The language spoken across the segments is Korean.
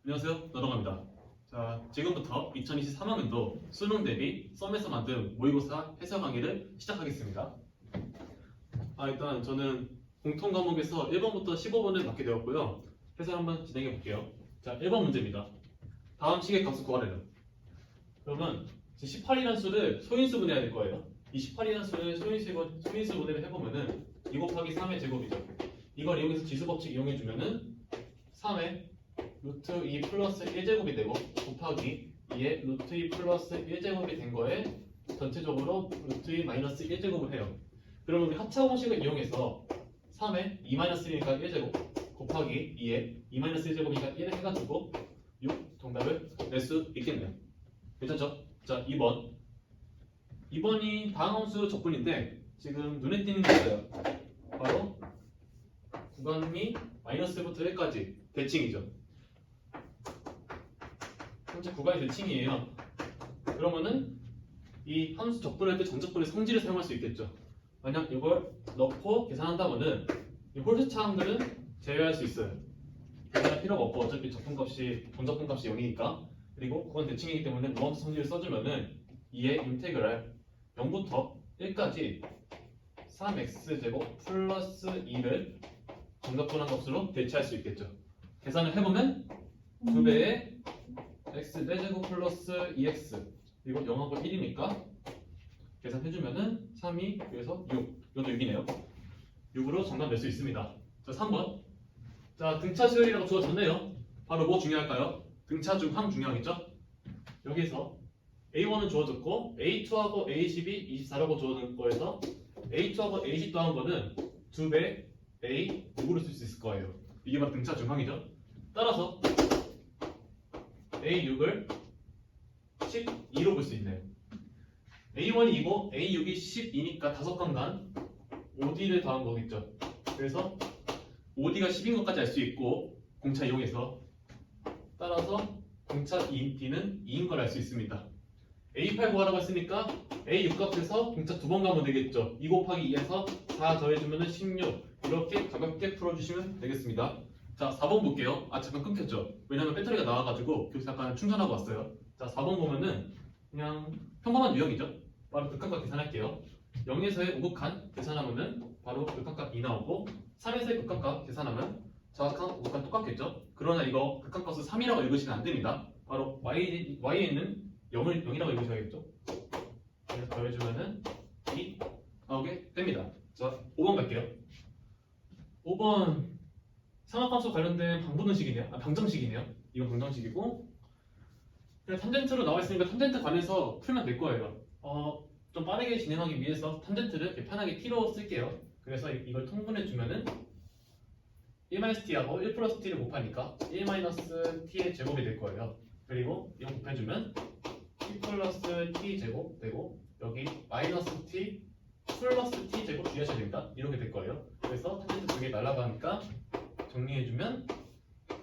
안녕하세요. 너동아입니다. 자, 지금부터 2023학년도 수능 대비 썸에서 만든 모의고사 해설 강의를 시작하겠습니다. 일단 저는 공통 과목에서 1번부터 15번을 맡게 되었고요. 해설 한번 진행해 볼게요. 자, 1번 문제입니다. 다음 식의 값을 구하래요. 그러면 18이라는 수를 소인수 분해해야 될 거예요. 이 18이라는 수를 소인수 분해를 해보면은 2 곱하기 3의 제곱이죠. 이걸 이용해서 지수법칙 이용해주면은 3의 루트 2 플러스 1제곱이 되고 곱하기 2의 루트 2 플러스 1제곱이 된 거에 전체적으로 루트 2 마이너스 1제곱을 해요. 그러면 우리 합차 공식을 이용해서 3의 2 마이너스 1이니까 1제곱 곱하기 2의 2 마이너스 1제곱이니까 1을 해가지고 6 정답을 낼 수 있겠네요. 괜찮죠? 자, 2번. 2번이 다음 함수 적분인데 지금 눈에 띄는 게 있어요. 바로 구간이 마이너스부터 1까지 대칭이죠. 현재 구간이 대칭이에요. 그러면은 이 함수 적분할 때 전적분의 성질을 사용할 수 있겠죠. 만약 이걸 넣고 계산한다면은 이 홀수차항들은 제외할 수 있어요. 계산할 필요가 없고 어차피 전적분값이 0이니까. 그리고 구간 대칭이기 때문에 무함수 성질을 써주면은 2의 인테그랄 0부터 1까지 3x제곱 플러스 2를 정적분한 값으로 대체할 수 있겠죠. 계산을 해보면 2배의 x 4제곱 플러스 2x 그리고 0하고 1이니까 계산해주면은 3이 그래서 6 이것도 6이네요. 6으로 정답 낼 수 있습니다. 자, 3번. 자, 등차 수열이라고 주어졌네요. 바로 뭐 중요할까요? 등차 중 항 중요하겠죠? 여기서 A1은 주어졌고 A2하고 A10이 24라고 주어진 거에서 A2하고 A10 더한 거는 2배 A6으로 쓸 수 있을 거예요. 이게 바로 등차 중항이죠. 따라서 A6을 12로 볼 수 있네요. A1이 2고 A6이 12니까 5강간 5D를 더한 거겠죠. 그래서 5D가 10인 것까지 알 수 있고 공차 이용해서 따라서 공차 D는 2인 걸 알 수 있습니다. A8 구하라고 했으니까 A6 값에서 공차 2번 가면 되겠죠. 2 곱하기 2에서 4 더해주면 16 이렇게 가볍게 풀어주시면 되겠습니다. 자, 4번 볼게요. 잠깐 끊겼죠. 왜냐면 배터리가 나와가지고 교수 잠깐 충전하고 왔어요. 자, 4번 보면은 그냥 평범한 유형이죠. 바로 극한값 계산할게요. 0에서의 우극한 계산하면은 바로 극한값 2 나오고 3에서의 극한값 계산하면 정확한 우극한 똑같겠죠. 그러나 이거 극한값을 3이라고 읽으시면 안 됩니다. 바로 y에 있는 0이라고 읽으셔야겠죠. 그래서 더해주면은 2 나오게 됩니다. 자, 5번 갈게요. 5번 삼각함수 관련된 방정식이네요. 방정식이네요. 이건 방정식이고 그냥 탄젠트로 나와 있으니까 탄젠트 관해서 풀면 될 거예요. 좀 빠르게 진행하기 위해서 탄젠트를 이렇게 편하게 t로 쓸게요. 그래서 이걸 통분해 주면은 1-t하고 1 플러스 t를 곱하니까 1-t의 제곱이 될 거예요. 그리고 이거 곱해주면 t 플러스 t 제곱 되고 여기 마이너스 t 플러스 t 제곱 주의하셔야 됩니다. 이렇게 될 거예요. 그래서 탄젠트 두 개 날아가니까 정리해주면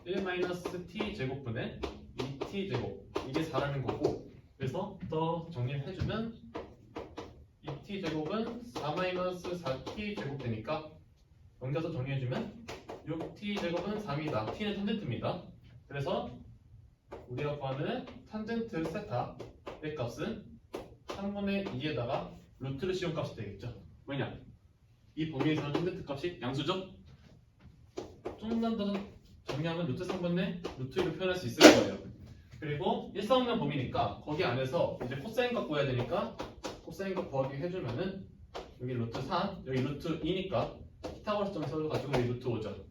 1-t 제곱분의 2t 제곱 이게 4라는 거고 그래서 더 정리를 해주면 2t 제곱은 4-4t 제곱 되니까 넘겨서 정리해주면 6t 제곱은 3이다. t는 탄젠트입니다. 그래서 우리가 구하는 탄젠트 세타의 값은 3분의 2에다가 루트를 씌운 값이 되겠죠. 왜냐? 이 범위에서는 탄젠트 값이 양수죠? 좀만 더 정리하면 루트 3분의 루트 1로 표현할 수 있을 거예요. 그리고 일사분면 범위니까 거기 안에서 이제 코사인 값 구해야 되니까 코사인 값 구하기 해주면은 여기 루트 3, 여기 루트 2니까 피타고라스 점을 써가지고 여기 루트 5죠.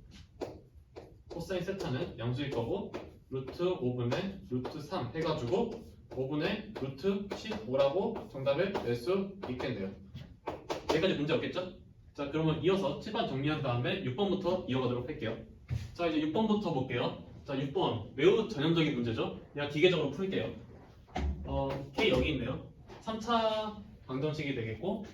코사인 세타는 양수일 거고 루트 5분의 루트 3 해가지고 5분의 루트 15라고 정답을 낼 수 있겠네요. 여기까지 문제 없겠죠? 자, 그러면 이어서 7번 정리한 다음에 6번부터 이어가도록 할게요. 자, 이제 6번부터 볼게요. 자, 6번 매우 전형적인 문제죠. 그냥 기계적으로 풀게요. K 여기 있네요. 3차 방정식이 되겠고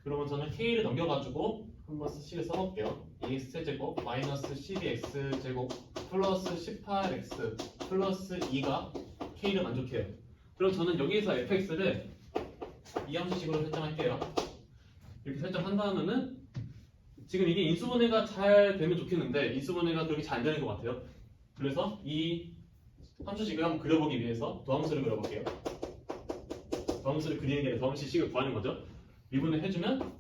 그러면 저는 K를 넘겨가지고 한번 식을 써볼게요. 2x제곱 마이너스 12x제곱 플러스 18x 플러스 2가 K를 만족해요. 그럼 저는 여기에서 fx를 이 함수식으로 설정할게요. 이렇게 설정한다면은 지금 이게 인수분해가 잘 되면 좋겠는데 인수분해가 그렇게 잘 안 되는 것 같아요. 그래서 이 함수식을 한번 그려보기 위해서 도함수를 그려볼게요. 도함수를 그리는 게 아니라 도함수식을 구하는 거죠. 미분을 해주면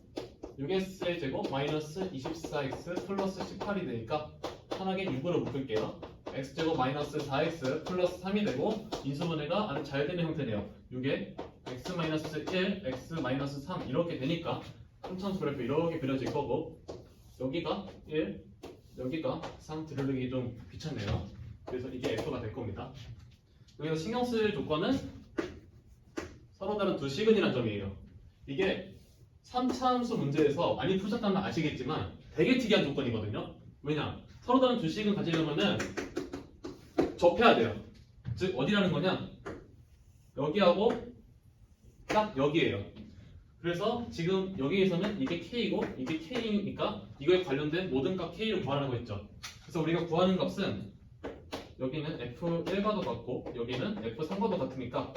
6x의 제곱 마이너스 24x 플러스 18이 되니까 편하게 6으로 묶을게요. x제곱 마이너스 4x 플러스 3이 되고 인수분해가 아주 잘 되는 형태네요. 6에 x 마이너스 1, x 마이너스 3 이렇게 되니까 함수함수 그래프 이렇게 그려질 거고 여기가 1, 여기가 3 들으기 좀 귀찮네요. 그래서 이게 f가 될 겁니다. 여기서 신경 쓸 조건은 서로 다른 두 시근이라는 점이에요. 이게 3차 함수 문제에서 많이 푸셨다면 아시겠지만 되게 특이한 조건이거든요. 왜냐? 서로 다른 두 식은 가지려면은 접해야 돼요. 즉 어디라는 거냐? 여기하고 딱 여기에요. 그래서 지금 여기에서는 이게 K이고 이게 K니까 이거에 관련된 모든 값 K를 구하라고 했죠. 그래서 우리가 구하는 값은 여기는 F1과도 같고 여기는 F3과도 같으니까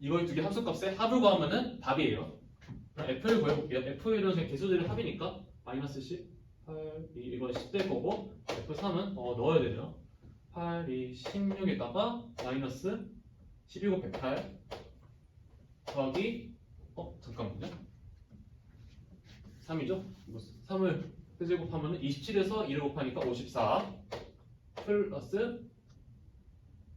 이거의 두 개 합수값의 합을 구하면은 답이에요. F를 구해볼게요. F1은 그냥 개수들의 합이니까 마이너스 10, 8, 2 이건 10 될 거고 F3은 넣어야 되죠. 8, 2, 16에다가 마이너스 12곱 108 더하기 잠깐만요. 3이죠? 3을 세제곱하면 27에서 2를 곱하니까 54 플러스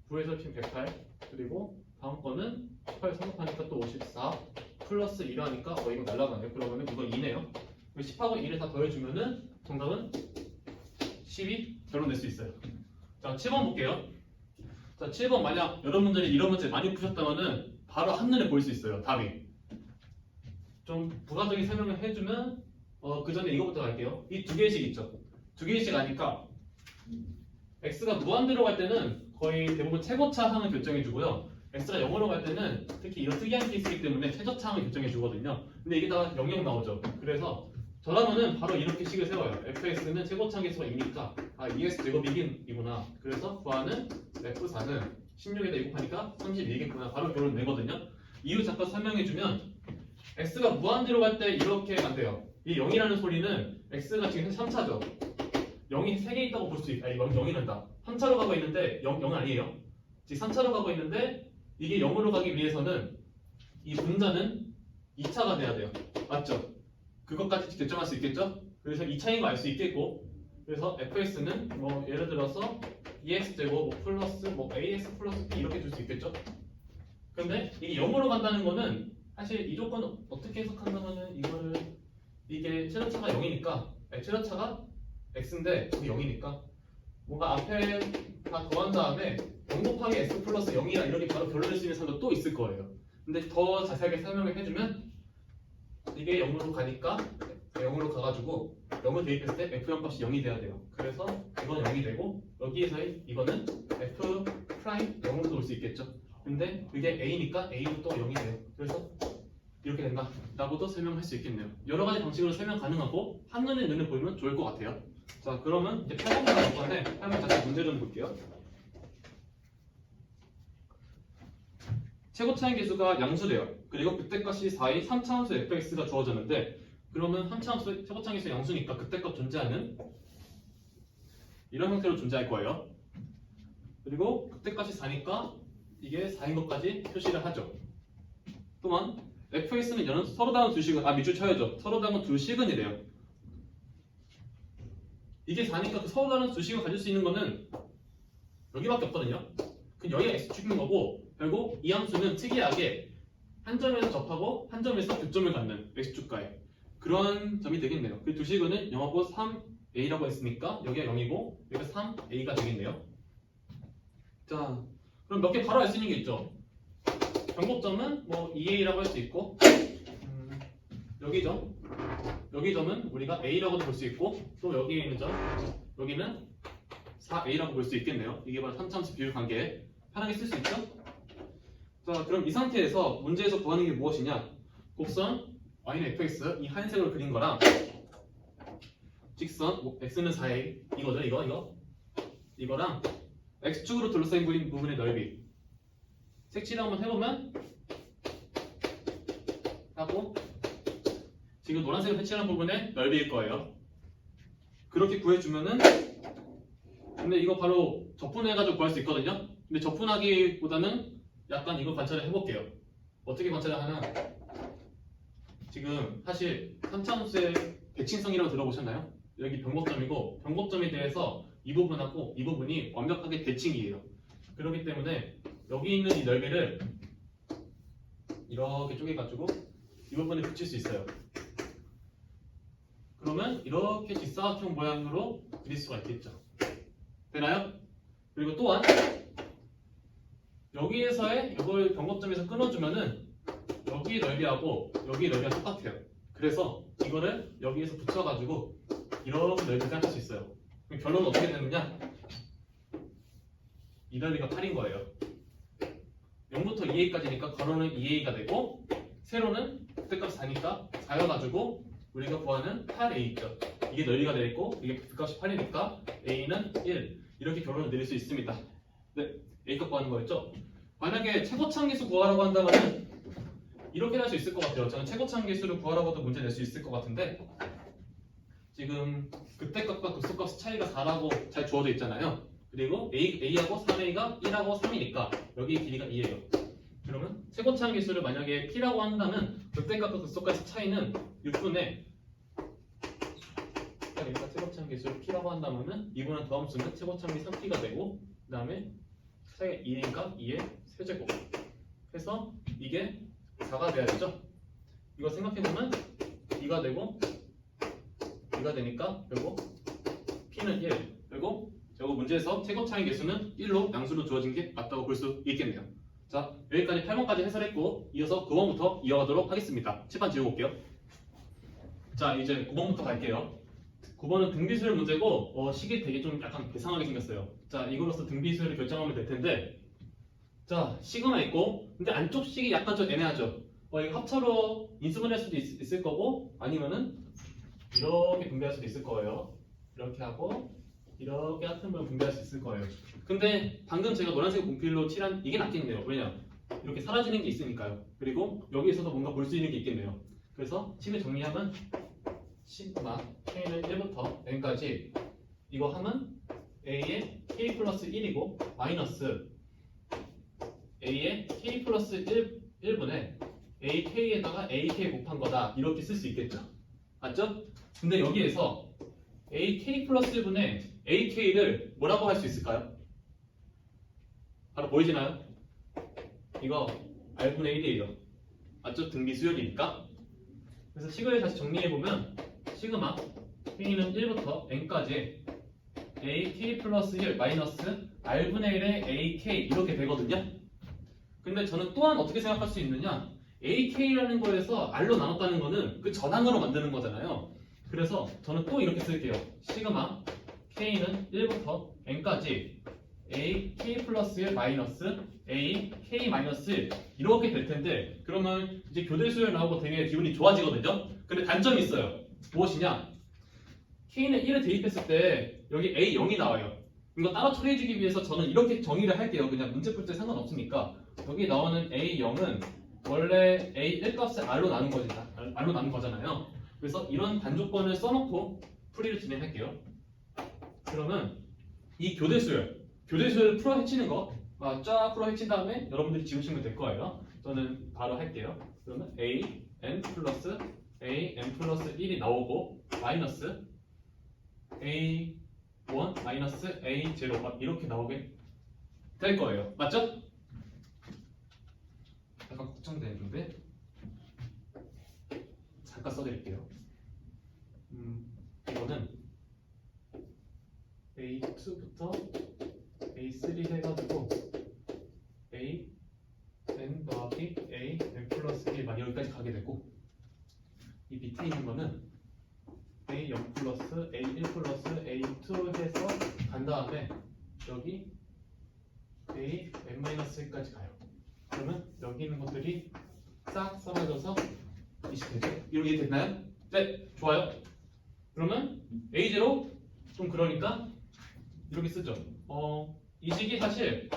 9에서 핀 108 그리고 다음 거는 18 3곱하니까 또 54 플러스 1을 하니까 이거 날라가네요. 그러면은 이건 2네요. 10하고 1을 다 더해주면은 정답은 12 결론 낼 수 있어요. 자 7번 볼게요. 자 7번 만약 여러분들이 이런 문제 많이 푸셨다면은 바로 한눈에 보일 수 있어요. 답이. 좀 부가적인 설명을 해주면 그 전에 이거부터 갈게요. 이 두 개씩 있죠. 두 개씩 아니까 x가 무한대로 갈 때는 거의 대부분 최고차항을 결정해주고요. x가 0으로 갈 때는 특히 이런 특이한 케이스이기 때문에 최저차항을 결정해주거든요. 근데 이게 다 0, 나오죠. 그래서 저라면은 바로 이렇게 식을 세워요. fx는 최고차항 개수가 2니까 2x 제곱이 이구나. 그래서 구하는 f4는 16에다 2 곱하니까 31이겠구나. 바로 결론 내거든요. 이유 잠깐 설명해주면 x가 무한대로 갈 때 이렇게 간대요. 이 0이라는 소리는 x가 지금 3차죠. 0이 3개 있다고 볼 수 있다. 0이란다. 3차로 가고 있는데 0은 아니에요. 지금 3차로 가고 있는데 이게 0으로 가기 위해서는 이 분자는 2차가 돼야 돼요. 맞죠? 그것까지 결정할 수 있겠죠? 그래서 2차인 거 알 수 있겠고 그래서 fx는 예를 들어서 2x제곱 플러스 ax 플러스 b 이렇게 줄 수 있겠죠? 근데 이게 0으로 간다는 거는 사실 이 조건은 어떻게 해석한다면은 이게 최저차가 0이니까 최저차가 x인데 이게 0이니까 뭔가 앞에 다 더한 다음에 0 곱하기 x 플러스 0이라 이렇게 바로 결론낼 수 있는 사람도 또 있을 거예요. 근데 더 자세하게 설명을 해주면 이게 0으로 가니까 0으로 가가지고 0을 대입했을 때 f0 값이 0이 돼야 돼요. 그래서 이건 0이 되고 여기에서의 이거는 f 프라임 0으로 올 수 있겠죠. 근데 그게 a니까 a도 또 0이 돼요. 그래서 이렇게 된다 라고도 설명할 수 있겠네요. 여러 가지 방식으로 설명 가능하고 한눈에 눈에 보이면 좋을 것 같아요. 자 그러면 이제 8번 가볼 건데 8번 다시 문제 좀 볼게요. 최고차항 계수가 양수래요. 그리고 그때값이 4의 3차 함수 fx가 주어졌는데 그러면 3차 함수 최고차항 계수 양수니까 그때값 존재하는 이런 형태로 존재할 거예요. 그리고 그때값이 4니까 이게 4인 것까지 표시를 하죠. 또한 fx는 서로 다른 두 식은 밑줄 쳐야죠. 서로 다른 두 식은이래요. 이게 4니까 그 서로 다른 두 식을 가질 수 있는 거는 여기밖에 없거든요. 그 여기가 x축인 거고 결국 이 함수는 특이하게 한 점에서 접하고 한 점에서 교점을 갖는 x축과에 그런 점이 되겠네요. 그 두 식은 0하고 3a라고 했으니까 여기가 0이고 여기가 3a가 되겠네요. 자, 그럼 몇 개 바로 알 수 있는 게 있죠. 변곡점은 2a라고 할 수 있고 여기죠. 여기 점은 우리가 a라고도 볼 수 있고 또 여기 있는 점 여기는 4a라고 볼 수 있겠네요. 이게 바로 3차함수 비율 관계 편하게 쓸 수 있죠. 자 그럼 이 상태에서 문제에서 구하는 게 무엇이냐. 곡선 y는 fx 이 하얀색으로 그린 거랑 직선 x는 4a 이거죠. 이거랑 x축으로 둘러싸인 부분의 넓이 색칠을 한번 해보면 하고 지금 노란색으로 색칠한 부분의 넓이일 거예요. 그렇게 구해주면은 근데 이거 바로 접분해가지고 구할 수 있거든요. 근데 접분하기보다는 약간 이거 관찰을 해볼게요. 어떻게 관찰을 하나? 지금 사실 한차함수의 대칭성이라고 들어보셨나요? 여기 변곡점이고 변곡점에 대해서 이 부분하고 이 부분이 완벽하게 대칭이에요. 그렇기 때문에 여기 있는 이 넓이를 이렇게 쪼개가지고 이 부분에 붙일 수 있어요. 그러면 이렇게 직사각형 모양으로 그릴 수가 있겠죠. 되나요? 그리고 또한 여기에서의 이걸 변곡점에서 끊어주면은 여기 넓이하고 여기 넓이가 똑같아요. 그래서 이거를 여기에서 붙여가지고 이렇게 넓이를 생각할 수 있어요. 그럼 결론은 어떻게 되느냐? 이 넓이가 8인 거예요. 0부터 2a까지니까 괄호는 2a가 되고 세로는 극대값이 4니까 4여가지고 우리가 구하는 8a 있죠. 이게 넓이가 되겠고 이게 극대값이 8이니까 a는 1 이렇게 결론을 내릴 수 있습니다. 네, a값 구하는 거였죠. 만약에 최고차항계수 구하라고 한다면 이렇게 할 수 있을 것 같아요. 저는 최고차항계수를 구하라고도 문제 낼 수 있을 것 같은데 지금 극대값과 극소값 차이가 4라고 잘 주어져 있잖아요. 그리고 a하고 3a가 1하고 3이니까 여기 길이가 2예요. 그러면 최고차항계수를 만약에 p라고 한다면 극대값과 극소값의 차이는 6분의 그러니까 최고차항계수를 p라고 한다면은 이분은 더함수는 최고차항이 3p가 되고 그 다음에 차이가 2니까 2의 세제곱 해서 이게 4가 돼야 되죠. 이거 생각해보면 2가 되고 2가 되니까 결국 p는 1 그리고 결국 문제에서 최고차항 계수는 1로 양수로 주어진 게 맞다고 볼 수 있겠네요. 자, 여기까지 8번까지 해설했고 이어서 9번부터 이어가도록 하겠습니다. 칠판 지워볼게요. 자, 이제 9번부터 갈게요. 9번은 등비수열 문제고 식이 되게 좀 약간 괴상하게 생겼어요. 자, 이거로서 등비수열을 결정하면 될 텐데 자, 시그마 있고 근데 안쪽 식이 약간 좀 애매하죠. 이거 합차로 인수분해할 수도 있을 거고 아니면은 이렇게 분배할 수도 있을 거예요. 이렇게 하고 이렇게 같은 걸 분배할 수 있을 거예요. 근데 방금 제가 노란색 분필로 칠한 이게 낫겠네요. 왜냐? 이렇게 사라지는 게 있으니까요. 그리고 여기에서도 뭔가 볼 수 있는 게 있겠네요. 그래서 식을 정리하면 시그마 k는 1부터 n까지 이거 하면 a의 k 플러스 1이고 마이너스 a의 k 플러스 1분의 ak에다가 ak 곱한 거다 이렇게 쓸 수 있겠죠. 맞죠? 근데 여기에서 ak 플러스 1분의 ak를 뭐라고 할 수 있을까요? 바로 보이시나요? 이거 r분의 1이에요. 맞죠? 등비 수열이니까. 그래서 식을 다시 정리해보면 시그마 k는 1부터 n까지 ak 플러스 1 마이너스 r분의 1의 ak 이렇게 되거든요. 근데 저는 또한 어떻게 생각할 수 있느냐, ak라는 거에서 r로 나눴다는 거는 그 전항으로 만드는 거잖아요. 그래서 저는 또 이렇게 쓸게요. 시그마 k는 1부터 n까지 ak 플러스 1 마이너스 ak 마이너스 1 이렇게 될 텐데 그러면 이제 교대수열 나오고 되게 기분이 좋아지거든요. 근데 단점이 있어요. 무엇이냐? k는 1을 대입했을 때 여기 a0이 나와요. 이거 따로 처리해주기 위해서 저는 이렇게 정의를 할게요. 그냥 문제 풀 때 상관없으니까 여기 나오는 a0은 원래 a1 값을 r로 나눈 거잖아요. 그래서 이런 단조건을 써놓고 풀이를 진행할게요. 그러면 이 교대수열을 풀어 헤치는 거 쫙 풀어 헤친 다음에 여러분들이 지우시면 될 거예요. 저는 바로 할게요. 그러면 an 플러스 1이 나오고 마이너스 a1 마이너스 a0가 이렇게 나오게 될 거예요. 맞죠? 약간 걱정되는데 잠깐 써드릴게요. 이거는 A2부터 A3 해가지고 A n 더하기 A n 플러스 1만 여기까지 가게 되고 이 밑에 있는 거는 A0 플러스 A1 플러스 A2 해서 간 다음에 여기 A n-1까지 가요. 그러면 여기 있는 것들이 싹 사라져서 20 되죠? 이렇게 됐나요? 네, 좋아요. 그러면 A0 좀 그러니까 이렇게 쓰죠. 이 식이 사실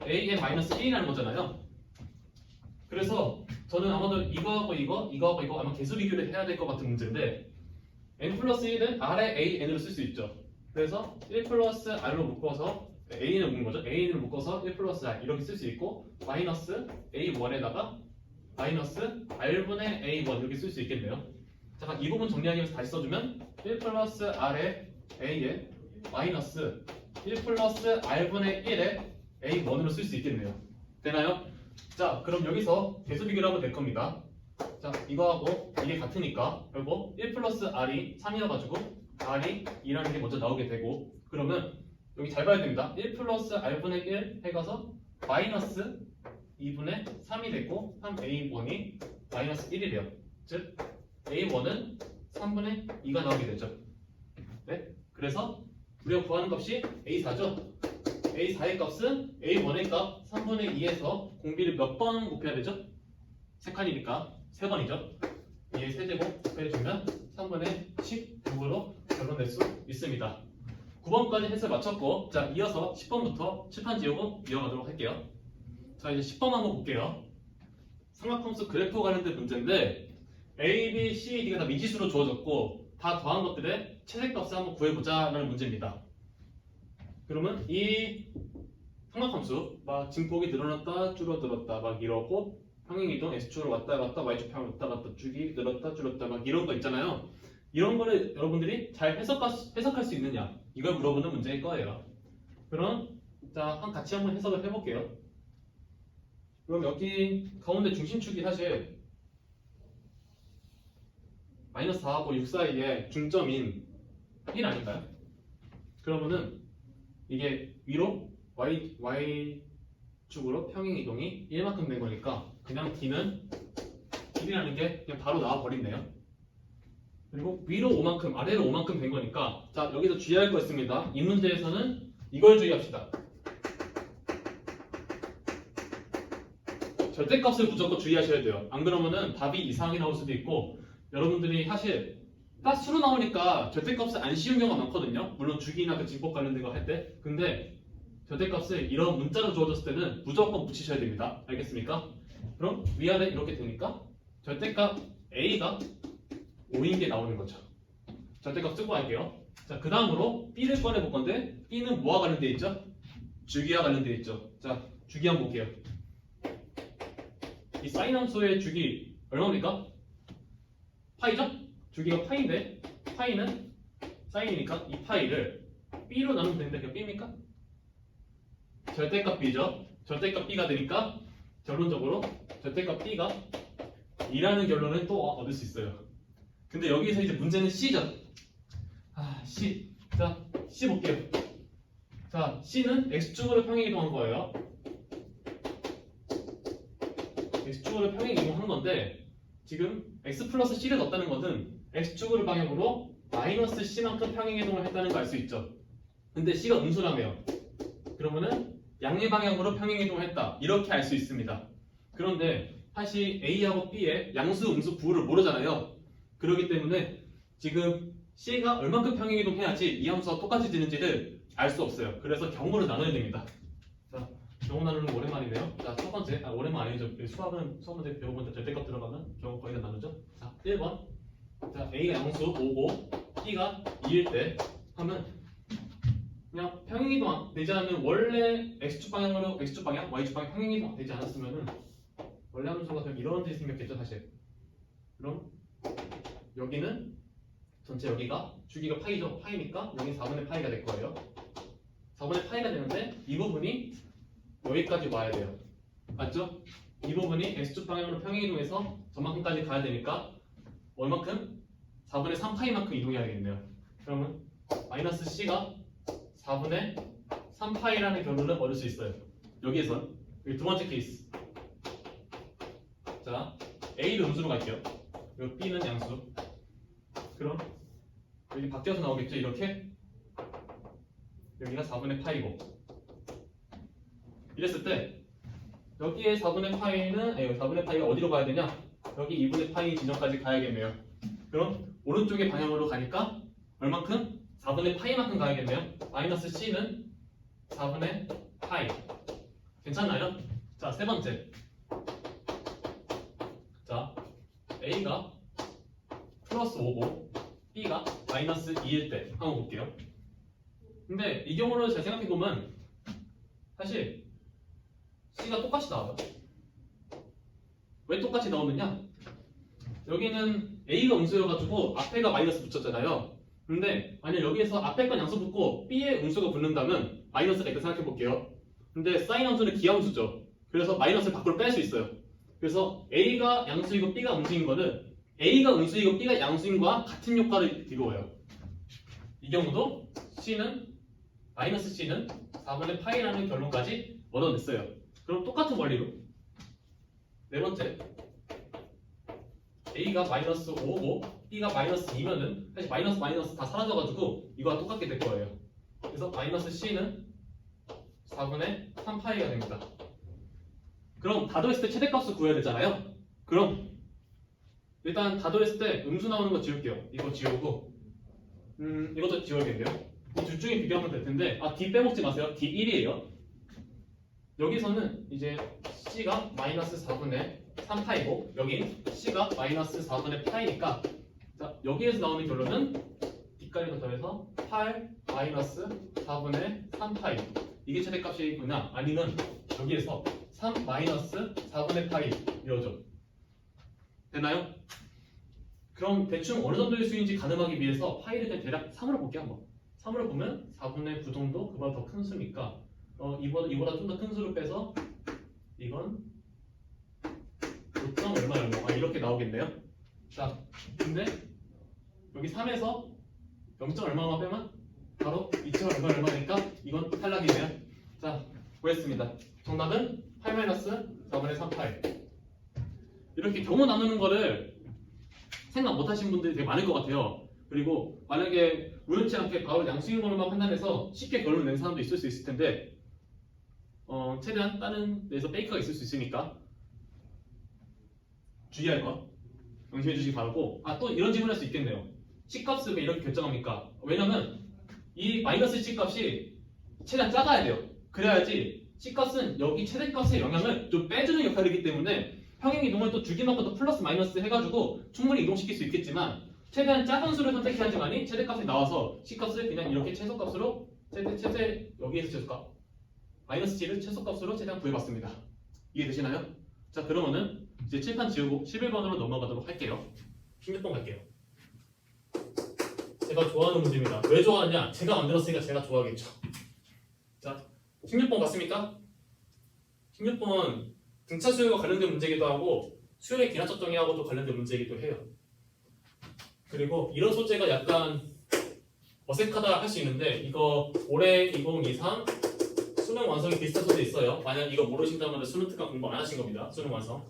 3an-1이라는 거잖아요. 그래서 저는 아마도 이거하고 이거 아마 개수 비교를 해야 될 것 같은 문제인데 n 플러스 1은 r의 a n으로 쓸 수 있죠. 그래서 1 플러스 r로 묶어서 a는 묶은 거죠. a를 묶어서 1 플러스 r 이렇게 쓸 수 있고 마이너스 a1에다가 마이너스 r분의 a1 이렇게 쓸 수 있겠네요. 잠깐 이 부분 정리하기 위해서 다시 써주면 1 플러스 r에 a에 마이너스 1 플러스 r분의 1에 a1으로 쓸 수 있겠네요. 되나요? 자 그럼 여기서 배수 비교를 하면 될 겁니다. 자 이거하고 이게 같으니까 그리고 1 플러스 r이 3이어가지고 r이 2라는 게 먼저 나오게 되고 그러면 여기 잘 봐야 됩니다. 1 플러스 r분의 1 해가서 마이너스 2분의 3이 되고 3a1이 마이너스 1이래요. 즉 a1은 3분의 2가 나오게 되죠. 네? 그래서 우리가 구하는 값이 a4죠. a4의 값은 a1의 값 3분의 2에서 공비를 몇 번 곱해야 되죠? 3칸이니까 3번이죠. 2의 세제곱 곱해주면 3분의 16으로 결론 낼 수 있습니다. 9번까지 해설 마쳤고 자 이어서 10번부터 칠판 지우고 이어가도록 할게요. 자 이제 10번 한번 볼게요. 삼각함수 그래프 관련된 문제인데 A, B, C, D가 다 미지수로 주어졌고 다 더한 것들의 최대값을 한번 구해보자 라는 문제입니다. 그러면 이 삼각함수 막 증폭이 늘어났다 줄어들었다 막 이러고 평행이동 X축으로 왔다 갔다 Y축 평행 왔다 갔다 쭉이 늘었다 줄었다 막 이런 거 있잖아요. 이런 거를 여러분들이 잘 해석할 수 있느냐 이걸 물어보는 문제일 거예요. 그럼 자 같이 한번 해석을 해볼게요. 그럼 여기 가운데 중심축이 사실 마이너스 4하고 6 사이에 중점인 1 아닌가요? 그러면은 이게 위로 Y축으로 평행이동이 1만큼 된 거니까 그냥 D는 1이라는 게 그냥 바로 나와 버리네요. 그리고 위로 5만큼 아래로 5만큼 된 거니까 자 여기서 주의할 거 있습니다. 이 문제에서는 이걸 주의합시다. 절대값을 무조건 주의하셔야 돼요. 안 그러면은 답이 이상하게 나올 수도 있고 여러분들이 사실 딱 수로 나오니까 절대값을 안 씌운 경우가 많거든요. 물론 주기나 그 진폭 관련된 거 할 때. 근데 절대값을 이런 문자로 주어졌을 때는 무조건 붙이셔야 됩니다. 알겠습니까? 그럼 위아래 이렇게 되니까 절대값 A가 5인 게 나오는 거죠. 절대값 쓰고 할게요. 자, 그 다음으로 B를 꺼내볼 건데 B는 뭐와 관련되어 있죠? 주기와 관련되어 있죠. 자, 주기 한번 볼게요. 이 사인 함수의 주기 얼마입니까? 파이죠? 주기가 파이인데 파이는 사인이니까 이 파이를 B로 나누면 되는데 그냥 B입니까? 절대값 B죠. 절대값 B가 되니까 결론적으로 절대값 B가 2라는 결론을 또 얻을 수 있어요. 근데 여기서 이제 문제는 C죠. C. 자, C 볼게요. 자, C는 X축으로 평행이동한 거예요. X축으로 평행이동한 건데 지금 X 플러스 C를 넣었다는 것은 X축으로 방향으로 마이너스 C만큼 평행이동을 했다는 거 알 수 있죠. 근데 C가 음수라며요. 그러면은 양의 방향으로 평행이동을 했다. 이렇게 알 수 있습니다. 그런데 사실 A하고 B의 양수, 음수 부호를 모르잖아요. 그렇기 때문에 지금 C가 얼만큼 평행이동해야지 이 함수와 똑같이 되는지를 알 수 없어요. 그래서 경우를 나눠야 됩니다. 자, 경우 나누는 거 오랜만이네요. 자, 첫 번째, 오랜만 아니죠. 수학은 첫 번째 배워본 절대값 들어가면 경우 거의 다 나누죠. 자, 1번. 자, A가 양수 5고 B가 2일 때 하면 그냥 평행이동 되지 않으면 원래 X축 방향으로 X축 방향, Y축 방향 평행이동 되지 않았으면은 원래 함수가 그럼 이런 데 생겼겠죠, 사실. 그럼 여기는 전체 여기가 주기가 파이죠. 파이니까 여기 4분의 파이가 될 거예요. 4분의 파이가 되는데 이 부분이 여기까지 와야 돼요. 맞죠? 이 부분이 X축 방향으로 평행이동해서 저만큼까지 가야 되니까 얼만큼? 4분의 3파이만큼 이동해야겠네요. 그러면 마이너스 C가 4분의 3파이라는 결론을 얻을 수 있어요. 여기에선 여기 두 번째 케이스. 자, A를 음수로 갈게요. 그리고 B는 양수. 그럼 여기 바뀌어서 나오겠죠? 이렇게 여기가 4분의 파이고 이랬을 때 여기에 4분의 파이는 4분의 파이가 어디로 가야 되냐? 여기 2분의 파이 지점까지 가야겠네요. 그럼 오른쪽의 방향으로 가니까 얼만큼? 4분의 파이만큼 가야겠네요. 마이너스 C는 4분의 파이. 괜찮나요? 자, 세 번째. 자, A가 플러스 5고 B가 마이너스 2일 때 한번 볼게요. 근데 이 경우를 잘 생각해보면 사실 C가 똑같이 나와요. 왜 똑같이 나오느냐? 여기는 A가 음수여가지고 앞에가 마이너스 붙였잖아요. 근데 만약 여기에서 앞에 건 양수 붙고 B에 음수가 붙는다면 마이너스가 있다 생각해 볼게요. 근데 사인 함수는 기함수죠. 그래서 마이너스를 밖으로 뺄 수 있어요. 그래서 A가 양수이고 B가 음수인 거는 A가 음수이고 B가 양수인 거와 같은 효과를 이루어요. 이 경우도 C는 마이너스 C는 4분의 파이라는 결론까지 얻어냈어요. 그럼 똑같은 원리로 네 번째 A가 마이너스 5고 B가 마이너스 2면은 사실 마이너스 다 사라져가지고 이거와 똑같게 될 거예요. 그래서 마이너스 C는 4분의 3파이가 됩니다. 그럼 다 더했을 때 최대값을 구해야 되잖아요. 그럼 일단 다 더했을 때 음수 나오는 거 지울게요. 이거 지우고 이것도 지워야겠네요. 이 둘 중에 비교하면 될 텐데 D 빼먹지 마세요. D 1이에요. 여기서는 이제 C가 마이너스 4분의 3파이고 여기 C가 마이너스 4분의 파이니까 자, 여기에서 나오는 결론은 D까지도 더해서 8 마이너스 4분의 3파이 이게 최대값이구나. 아니면 여기에서 3 마이너스 4분의 파이 이러죠. 되나요? 그럼 대충 어느 정도의 수인지 가늠하기 위해서 파이를 그냥 대략 3으로 볼게요. 한번 3으로 보면 4분의 9 정도 그보다 더 큰 수니까 이보다 좀 더 큰 수를 빼서 이건 5점 얼마 이렇게 나오겠네요. 자, 근데 여기 3에서 0점 얼마만 빼면 바로 2점 얼마니까 이건 탈락이네요. 자, 구했습니다. 정답은 8-4분의 3파이. 이렇게 경우 나누는 거를 생각 못 하신 분들이 되게 많을 것 같아요. 그리고 만약에 우연치 않게 바로 양수인 걸로만 판단해서 쉽게 결론을 낸 사람도 있을 수 있을 텐데 최대한 다른 데서 페이크가 있을 수 있으니까 주의할 거 명심해 주시기 바라고 또 이런 질문을 할 수 있겠네요. C값을 왜 이렇게 결정합니까? 왜냐면 이 마이너스 C값이 최대한 작아야 돼요. 그래야지 C값은 여기 최대값의 영향을 좀 빼주는 역할이기 때문에 평행 이동을 또 주기만큼 또 플러스 마이너스 해가지고 충분히 이동시킬 수 있겠지만 최대한 작은 수를 선택해야지만이 최대값이 나와서 C값을 그냥 이렇게 최소값으로 여기에서 최소값 마이너스 C를 최소값으로 최대한 구해봤습니다. 이해되시나요? 자, 그러면은 이제 칠판 지우고 11번으로 넘어가도록 할게요. 16번 갈게요. 제가 좋아하는 문제입니다. 왜 좋아하냐? 제가 만들었으니까 제가 좋아하겠죠. 자, 16번 봤습니까? 16번 등차 수열과 관련된 문제이기도 하고 수열의 기하적 정의하고도 관련된 문제이기도 해요. 그리고 이런 소재가 약간 어색하다 할 수 있는데 이거 올해 2023 수능 완성이 비슷한 소재 있어요. 만약 이거 모르신다면 수능 특강 공부 안 하신 겁니다. 수능 완성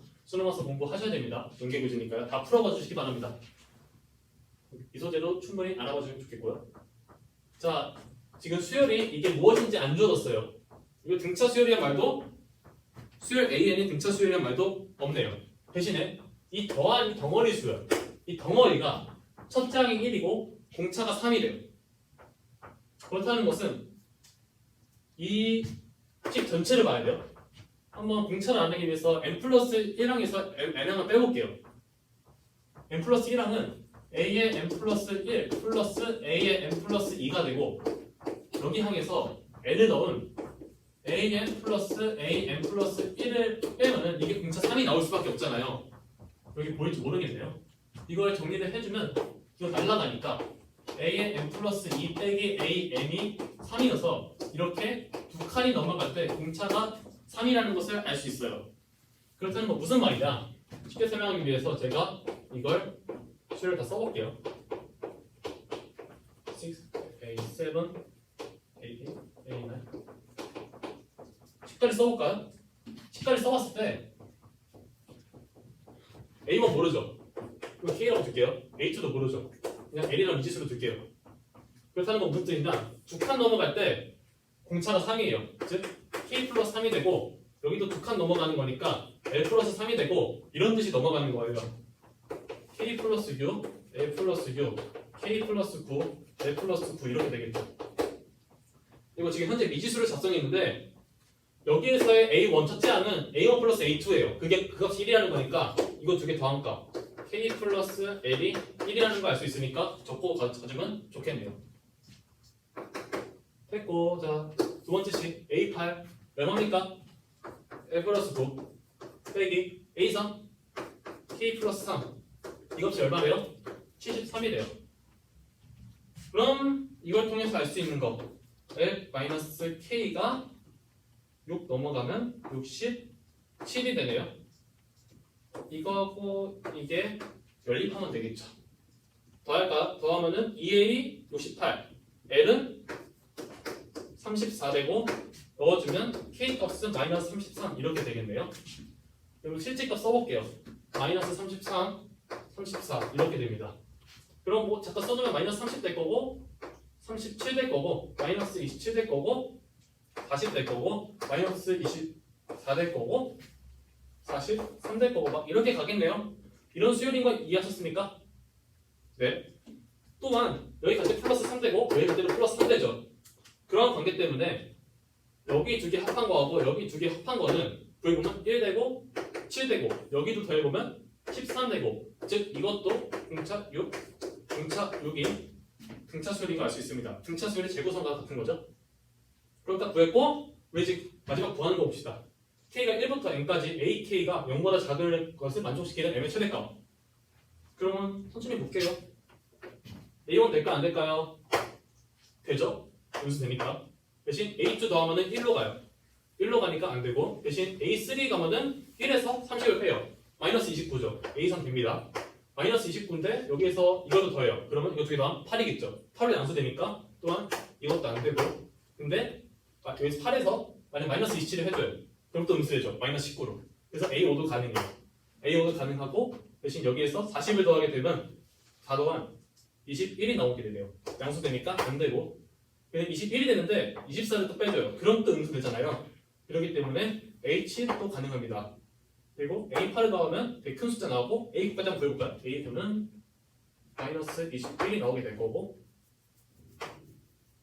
공부하셔야 됩니다. 연계구지니까요. 다 풀어봐 주시기 바랍니다. 이 소재도 충분히 알아봐 주시면 좋겠고요. 자, 지금 수열이 이게 무엇인지 안 주어졌어요. 이거 등차 수열이란 말도 수열 AN이 등차 수열이란 말도 없네요. 대신에 이 더한 덩어리 수열 이 덩어리가 첫 장이 1이고 공차가 3이래요. 그렇다는 것은 이 식 전체를 봐야 돼요. 한번 공차를 알기 위해서 n 플러스 1항에서 n항을 빼볼게요. n 플러스 1항은 a의 n 플러스 1 플러스 a의 n 플러스 2가 되고 여기 항에서 n을 넣은 an 플러스 a n 플러스 1을 빼면은 이게 공차 3이 나올 수밖에 없잖아요. 여기 보일지 모르겠네요. 이걸 정리를 해주면 이거 날라가니까 a의 n 플러스 2 빼기 a n이 3이어서 이렇게 두 칸이 넘어갈 때 공차가 3이라는 것을 알 수 있어요. 그렇다는 건 무슨 말이냐? 쉽게 설명하기 위해서 제가 이걸 수를 다 써볼게요. 6, A, 7, A, A9 10까지 써볼까요? 10까지 써봤을 때 A1 모르죠? 그럼 K라고 둘게요. A2도 모르죠? 그냥 L이랑 미지수로 둘게요. 그렇다는 건 무슨 뜻이냐? 두 칸 넘어갈 때 공차가 3이에요. 즉 K 플러스 3이 되고 여기도 두 칸 넘어가는 거니까 L 플러스 3이 되고 이런 뜻이 넘어가는 거예요. K 플러스 6, L 플러스 6, K 플러스 9, L 플러스 9 이렇게 되겠죠. 이거 지금 현재 미지수를 작성했는데 여기에서의 A1 첫째 항은 A1 플러스 A2예요. 그게 그 값이 1이라는 거니까 이거 두 개 더한 값 K 플러스 L이 1이라는 거 알 수 있으니까 적고 가주면 좋겠네요. 됐고, 자, 두 번째 식 A8 얼마입니까? A 플러스 9 빼기 A3 K 플러스 3 이 값이 얼마래요? 73이래요. 그럼 이걸 통해서 알 수 있는 거 F 마이너스 K가 6 넘어가면 67이 되네요. 이거하고 이게 연립하면 되겠죠. 더할까? 더하면은 2A 68 L은 34 되고 넣어주면 K 값은 마이너스 33 이렇게 되겠네요. 그럼 실제값 써볼게요. 마이너스 33, 34 이렇게 됩니다. 그럼 뭐 잠깐 써주면 마이너스 30 될 거고 37 될 거고 마이너스 27 될 거고 40 될 거고 마이너스 24 될 거고 43 될 거고 막 이렇게 가겠네요. 이런 수열인 거 이해하셨습니까? 네. 또한 여기 갈 때 플러스 3 되고 여기 갈 때는 플러스 3 되죠. 그런 관계 때문에 여기 두 개 합한 거하고 여기 두 개 합한 거는 구해보면 1 되고 7 되고 여기도 더해보면 13 되고 즉 이것도 등차 6, 등차 6이 등차 수열인 걸 알 수 있습니다. 등차 수열이 제곱선과 같은 거죠. 그러니까 구했고 우리 지금 마지막 구하는 거 봅시다. K가 1부터 N까지 AK가 0보다 작은 것을 만족시키는 M의 최대값. 그러면 천천히 볼게요. A1 될까 안 될까요? 되죠? 여기서 되니까. 대신 A2 더하면 1로 가요. 1로 가니까 안 되고 대신 A3 가면은 1에서 30을 빼요. 마이너스 29죠. A3 됩니다. 마이너스 29인데 여기에서 이것도 더해요. 그러면 이거 두 개 더하면 8이겠죠. 8이 양수되니까 또한 이것도 안 되고 근데 여기서 8에서 만약 마이너스 27을 해줘요. 그럼 또 음수해줘. 마이너스 19로. 그래서 A5도 가능해요. A5도 가능하고 대신 여기에서 40을 더하게 되면 4 더한 21이 나오게 되네요. 양수되니까 안 되고 21이 되는데 24를 또 빼줘요. 그럼 또 음수되잖아요. 그렇기 때문에 H도 가능합니다. 그리고 A8을 더하면 되게 큰 숫자 나오고 A9까지 한번 보여볼까요? A9는 마이너스 21이 나오게 될 거고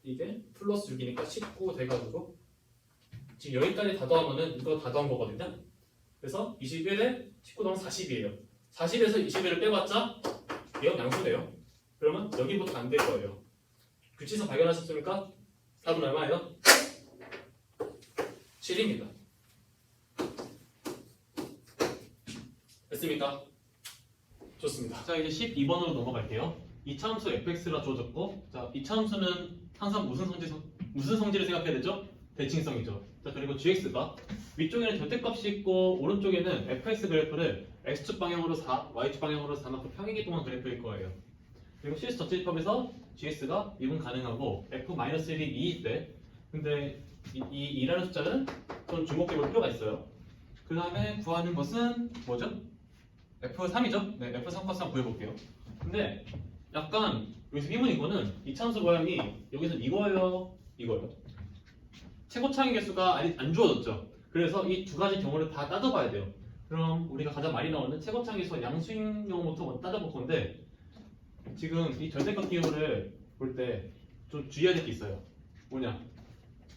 이게 플러스 6이니까 19 돼가지고 지금 여기까지 다 더하면은 이거 다 더한 거거든요. 그래서 21에 19 더하면 40이에요. 40에서 21을 빼봤자 얘가 양수돼요. 그러면 여기부터 안 될 거예요. 규칙서 발견하셨습니까? 답은 얼마예요? 7입니다. 됐습니까? 좋습니다. 자 이제 12번으로 넘어갈게요. 이차함수 fx라 주어졌고 자 이차함수는 항상 무슨 성질을 생각해야 되죠? 대칭성이죠. 자 그리고 gx가 위쪽에는 절대값이 있고 오른쪽에는 fx 그래프를 x축 방향으로 4, y축 방향으로 4만큼 평행이 동안 그래프일 거예요. 그리고 실수 전체집합에서 gx가 미분 가능하고 f-1이 2일 때 근데 이 2라는 숫자는 좀 주목해 볼 필요가 있어요. 그 다음에 구하는 것은 뭐죠? F3이죠? 네, F3 값 한번 구해볼게요. 근데 약간 여기서 미분인 거는 이차함수 모양이 여기서 이거예요, 이거예요. 최고 차항 개수가 안 주어졌죠. 그래서 이 두 가지 경우를 다 따져봐야 돼요. 그럼 우리가 가장 많이 나오는 최고 차항 개수와 양수인 경우부터 먼저 따져볼 건데 지금 이 절대값 기호를 볼 때 좀 주의해야 될 게 있어요. 뭐냐?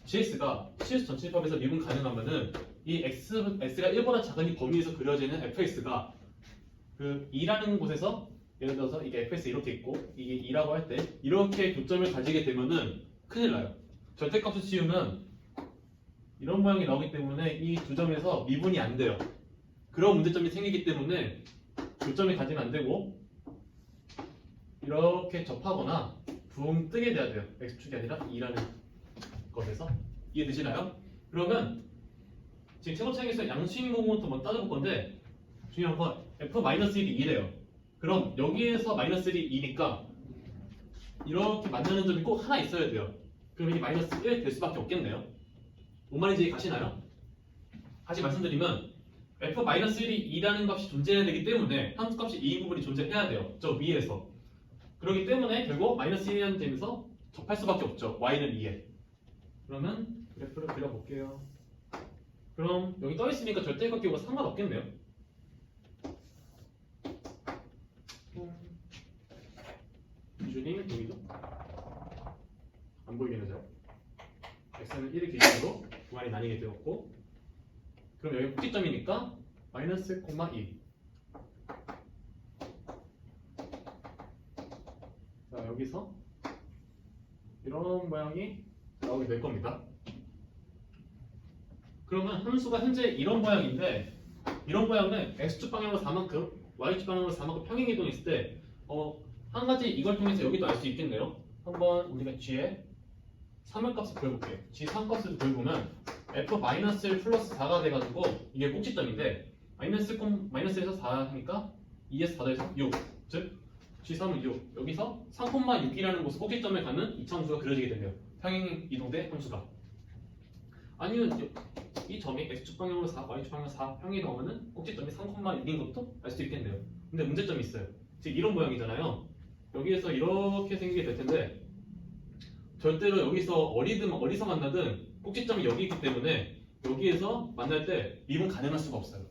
GX가 실수 전체집합에서 미분 가능하면은 이 X가 1보다 작은 이 범위에서 그려지는 fx가 그 2라는 곳에서 예를 들어서 이게 fx 이렇게 있고 이게 2라고 할 때 이렇게 교점을 가지게 되면은 큰일 나요. 절대값을 씌우면 이런 모양이 나오기 때문에 이 두 점에서 미분이 안 돼요. 그런 문제점이 생기기 때문에 교점이 가지면 안 되고 이렇게 접하거나 붕 뜨게 돼야 돼요. x축이 아니라 2라는 것에서 이해되시나요? 그러면 지금 최고 차항에서 양수인 부분부터 먼저 따져볼 건데 중요한 건 f-1이 2래요. 그럼 여기에서 -1이 2니까 이렇게 만나는 점이 꼭 하나 있어야 돼요. 그럼 이 마이너스 1 될 수밖에 없겠네요. 뭔 말인지 가시나요? 다시 말씀드리면 f-1이 2라는 값이 존재해야 되기 때문에 함수값이 2인 부분이 존재해야 돼요. 저 위에서. 그렇기 때문에 결국 -1이라는 점에서 접할 수밖에 없죠. y는 2에. 그러면 그래프를 그려볼게요. 그럼 여기 떠있으니까 절대값 기호가 상관없겠네요. 기준이 여기죠? 안 보이긴 하죠? x는 1의 기준으로 구간이 나뉘게 되었고 그럼 여기 꼭지점이니까 -2 자 여기서 이런 모양이 나오게 될 겁니다. 그러면 함수가 현재 이런 모양인데 이런 모양은 x축 방향으로 4만큼 y축 방향으로 4만큼 평행 이동했을 때 한 가지 이걸 통해서 여기도 알 수 있겠네요. 한번 우리가 g에 3의 값을 구해볼게요. g 3값을 구해보면 f-1 플러스 4가 돼가지고 이게 꼭지점인데 마이너스에서 4 하니까 2에서 4 더해서 6, 즉 g3은 6. 여기서 3,6이라는 곳 꼭지점에 가는 이차 함수가 그려지게 되네요. 평행 이동대 함수가. 아니면 이 점이 x축 방향으로 4, y축 방향으로 4 평행 이동하면은 꼭지점이 3,6인 것도 알 수도 있겠네요. 근데 문제점이 있어요. 즉 이런 모양이잖아요. 여기에서 이렇게 생기게 될 텐데 절대로 여기서 어디서 만나든 꼭지점이 여기 있기 때문에 여기에서 만날 때 미분 가능할 수가 없어요.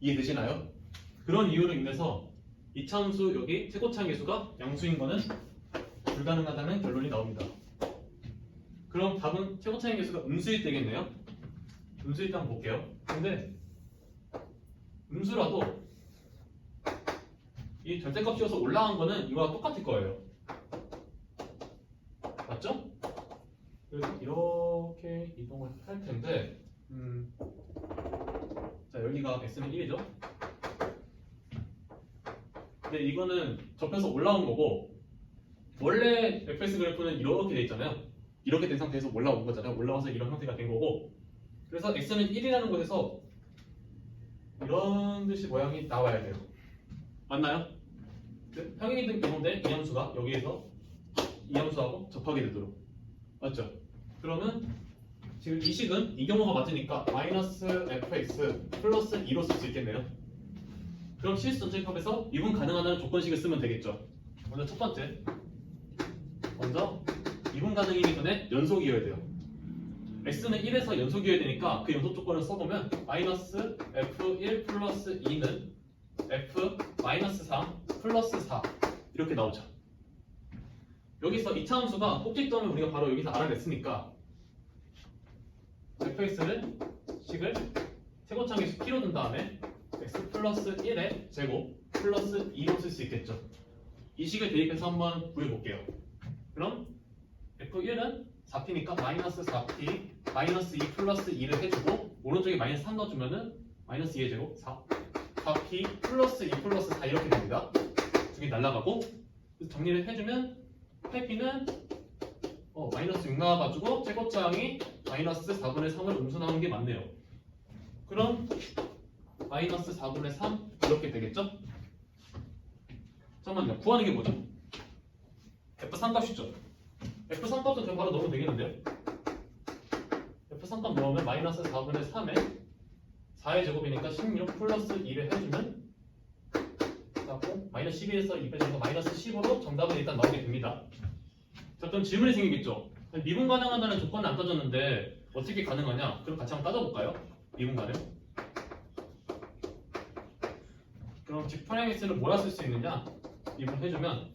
이해되시나요? 그런 이유로 인해서 이차함수 여기 최고차 계수가 양수인 거는 불가능하다는 결론이 나옵니다. 그럼 답은 최고차 계수가 음수일 때겠네요. 음수일 때 한번 볼게요. 근데 음수라도 이 절대값이어서 올라간 거는 이거랑 똑같을 거예요. 맞죠? 그래서 이렇게 이동을 할 텐데 자 여기가 x는 1이죠. 근데 이거는 접혀서 올라온 거고 원래 fx 그래프는 이렇게 돼 있잖아요. 이렇게 된 상태에서 올라온 거잖아요. 올라와서 이런 형태가 된 거고 그래서 x는 1이라는 곳에서 이런 듯이 모양이 나와야 돼요. 맞나요? 평행 이동된 이 함수가 여기에서 이 함수하고 접하게 되도록 맞죠? 그러면 지금 이 식은 이 경우가 맞으니까 마이너스 fx 플러스 2로 쓸 수 있겠네요. 그럼 실수 전체값에서 미분 가능하다는 조건식을 쓰면 되겠죠. 먼저 첫 번째 먼저 미분 가능이기 전에 연속이어야 돼요. x는 1에서 연속이어야 되니까 그 연속 조건을 써보면 마이너스 f1 플러스 2는 f 마이너스 3 플러스 4 이렇게 나오죠. 여기서 이차 함수가 꼭지점을 우리가 바로 여기서 알아냈으니까 fx를 식을 최고차계수 t로 둔 다음에 x 플러스 1의 제곱 플러스 2로 쓸 수 있겠죠. 이 식을 대입해서 한번 구해볼게요. 그럼 f1은 4p니까 마이너스 4p 마이너스 2 플러스 2를 해주고 오른쪽에 마이너스 3 넣어주면은 마이너스 2의 제곱 4p 플러스 2 플러스 4 이렇게 됩니다. 두 개 날라가고 정리를 해주면 8p는 마이너스 6 나와가지고 최고차항이 마이너스 4분의 3을 음수 나오는 게 맞네요. 그럼 마이너스 4분의 3 이렇게 되겠죠? 잠깐만요. 구하는 게 뭐죠? F3 값이죠. F3 값도 저 바로 넣으면 되겠는데요? F3 값 넣으면 마이너스 4분의 3에 4의 제곱이니까 16 플러스 2를 해주면 마이너스 12에서 2 빼서 마이너스 10으로 정답은 일단 나오게 됩니다. 자, 그럼 질문이 생기겠죠? 미분 가능하다는 조건은 안 따졌는데 어떻게 가능하냐? 그럼 같이 한번 따져볼까요? 미분 가능. 그럼 G'X를 뭐라 쓸 수 있느냐? 미분해주면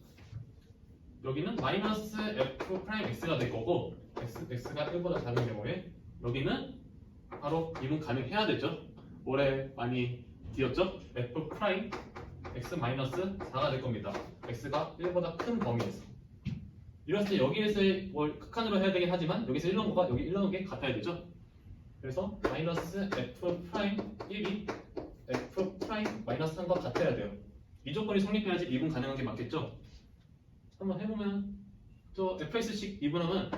여기는 마이너스 F'X가 될 거고 X가 1보다 작은 경우에 여기는 바로 미분 가능해야 되죠. 올해 많이 뒤었죠? F' X 마이너스 4가 될 겁니다. X가 1보다 큰 범위에서. 이랬을 때 여기에서 뭘 극한으로 해야 되긴 하지만 여기서 1 넣은 거가 여기 1 넣은 게 같아야 되죠. 그래서 마이너스 F'1이 F' 마이너스 3과 같아야 돼요. 이 조건이 성립해야지 미분 가능한 게 맞겠죠. 한번 해보면 또 fx식 미분하면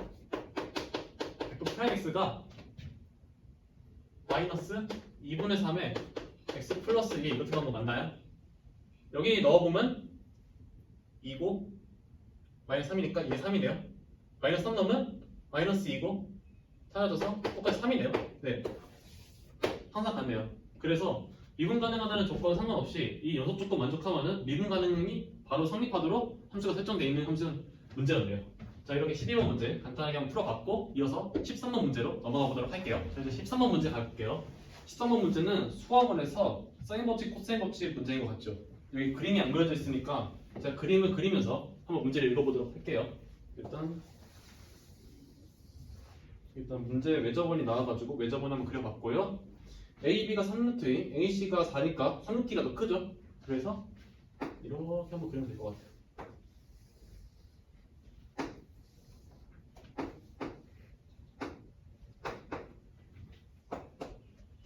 F'X가 마이너스 2분의 3에 x 플러스 2 이렇게 나온 거 맞나요? 여기 넣어보면 2고 마이너스 3이니까 이게 3이네요. 마이너스 3 넣으면 마이너스 2고 사라져서 똑같이 3이네요. 네, 항상 같네요. 그래서 미분 가능하다는 조건 상관없이 이 연속 조건 만족하면은 미분 가능이 바로 성립하도록 함수가 설정되어 있는 함수는 문제였네요. 자, 이렇게 12번 문제 간단하게 한번 풀어봤고 이어서 13번 문제로 넘어가 보도록 할게요. 자, 이제 13번 문제 가볼게요. 13번 문제는 수학원에서 사인 법칙, 코사인 법칙 문제인 것 같죠? 여기 그림이 안 그려져 있으니까 제가 그림을 그리면서 한번 문제를 읽어보도록 할게요. 일단 문제 외접원이 나와가지고 외접원 한번 그려봤고요. AB가 3루트인 AC가 4니까 3루트가 더 크죠? 그래서 이렇게 한번 그리면 될 것 같아요.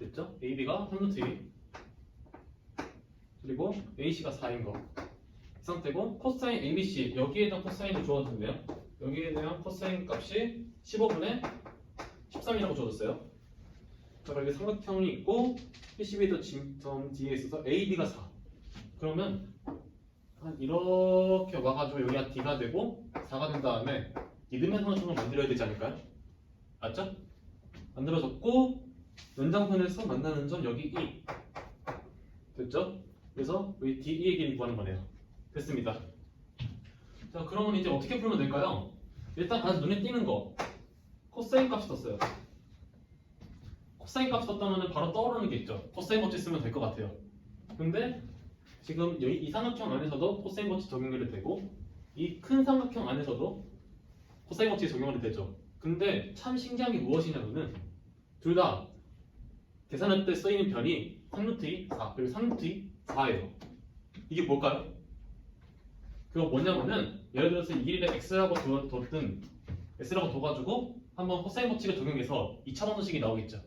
됐죠? AB가 3루트 2 그리고 AC가 4인 거. 이 상태고 코사인 ABC 여기에 대한 코사인이 주어졌네요. 여기에 대한 코사인 값이 15분의 13이라고 주어졌어요. 자, 여기 삼각형이 있고 PCB도 점 D에 있어서 AB가 4. 그러면 한 이렇게 와가지고 여기가 D가 되고 4가 된 다음에 이등변 삼각형을 만들어야 되지 않을까요? 맞죠? 만들어졌고 연장선에서 만나는 점 여기 E 됐죠? 그래서 여기 DE의 길이 구하는 거네요. 됐습니다. 자, 그러면 이제 어떻게 풀면 될까요? 일단 가장 눈에 띄는 거 코사인 값이 떴어요. 코사인 값이 떴다면 바로 떠오르는 게 있죠. 코사인 법칙 쓰면 될 것 같아요. 근데 지금 이 삼각형 안에서도 코사인 법칙 적용이 되고 이 큰 삼각형 안에서도 코사인 법칙이 적용이 되죠. 근데 참 신기한 게 무엇이냐면은 둘 다 계산할 때 쓰이는 변이 3루트 2, 4 그리고 3루트 2, 4예요. 이게 뭘까요? 그거 뭐냐면은 예를 들어서 이 길이를 x라고 x라고 둬가지고 한번 코사인 법칙을 적용해서 2차 방정식이 나오겠죠.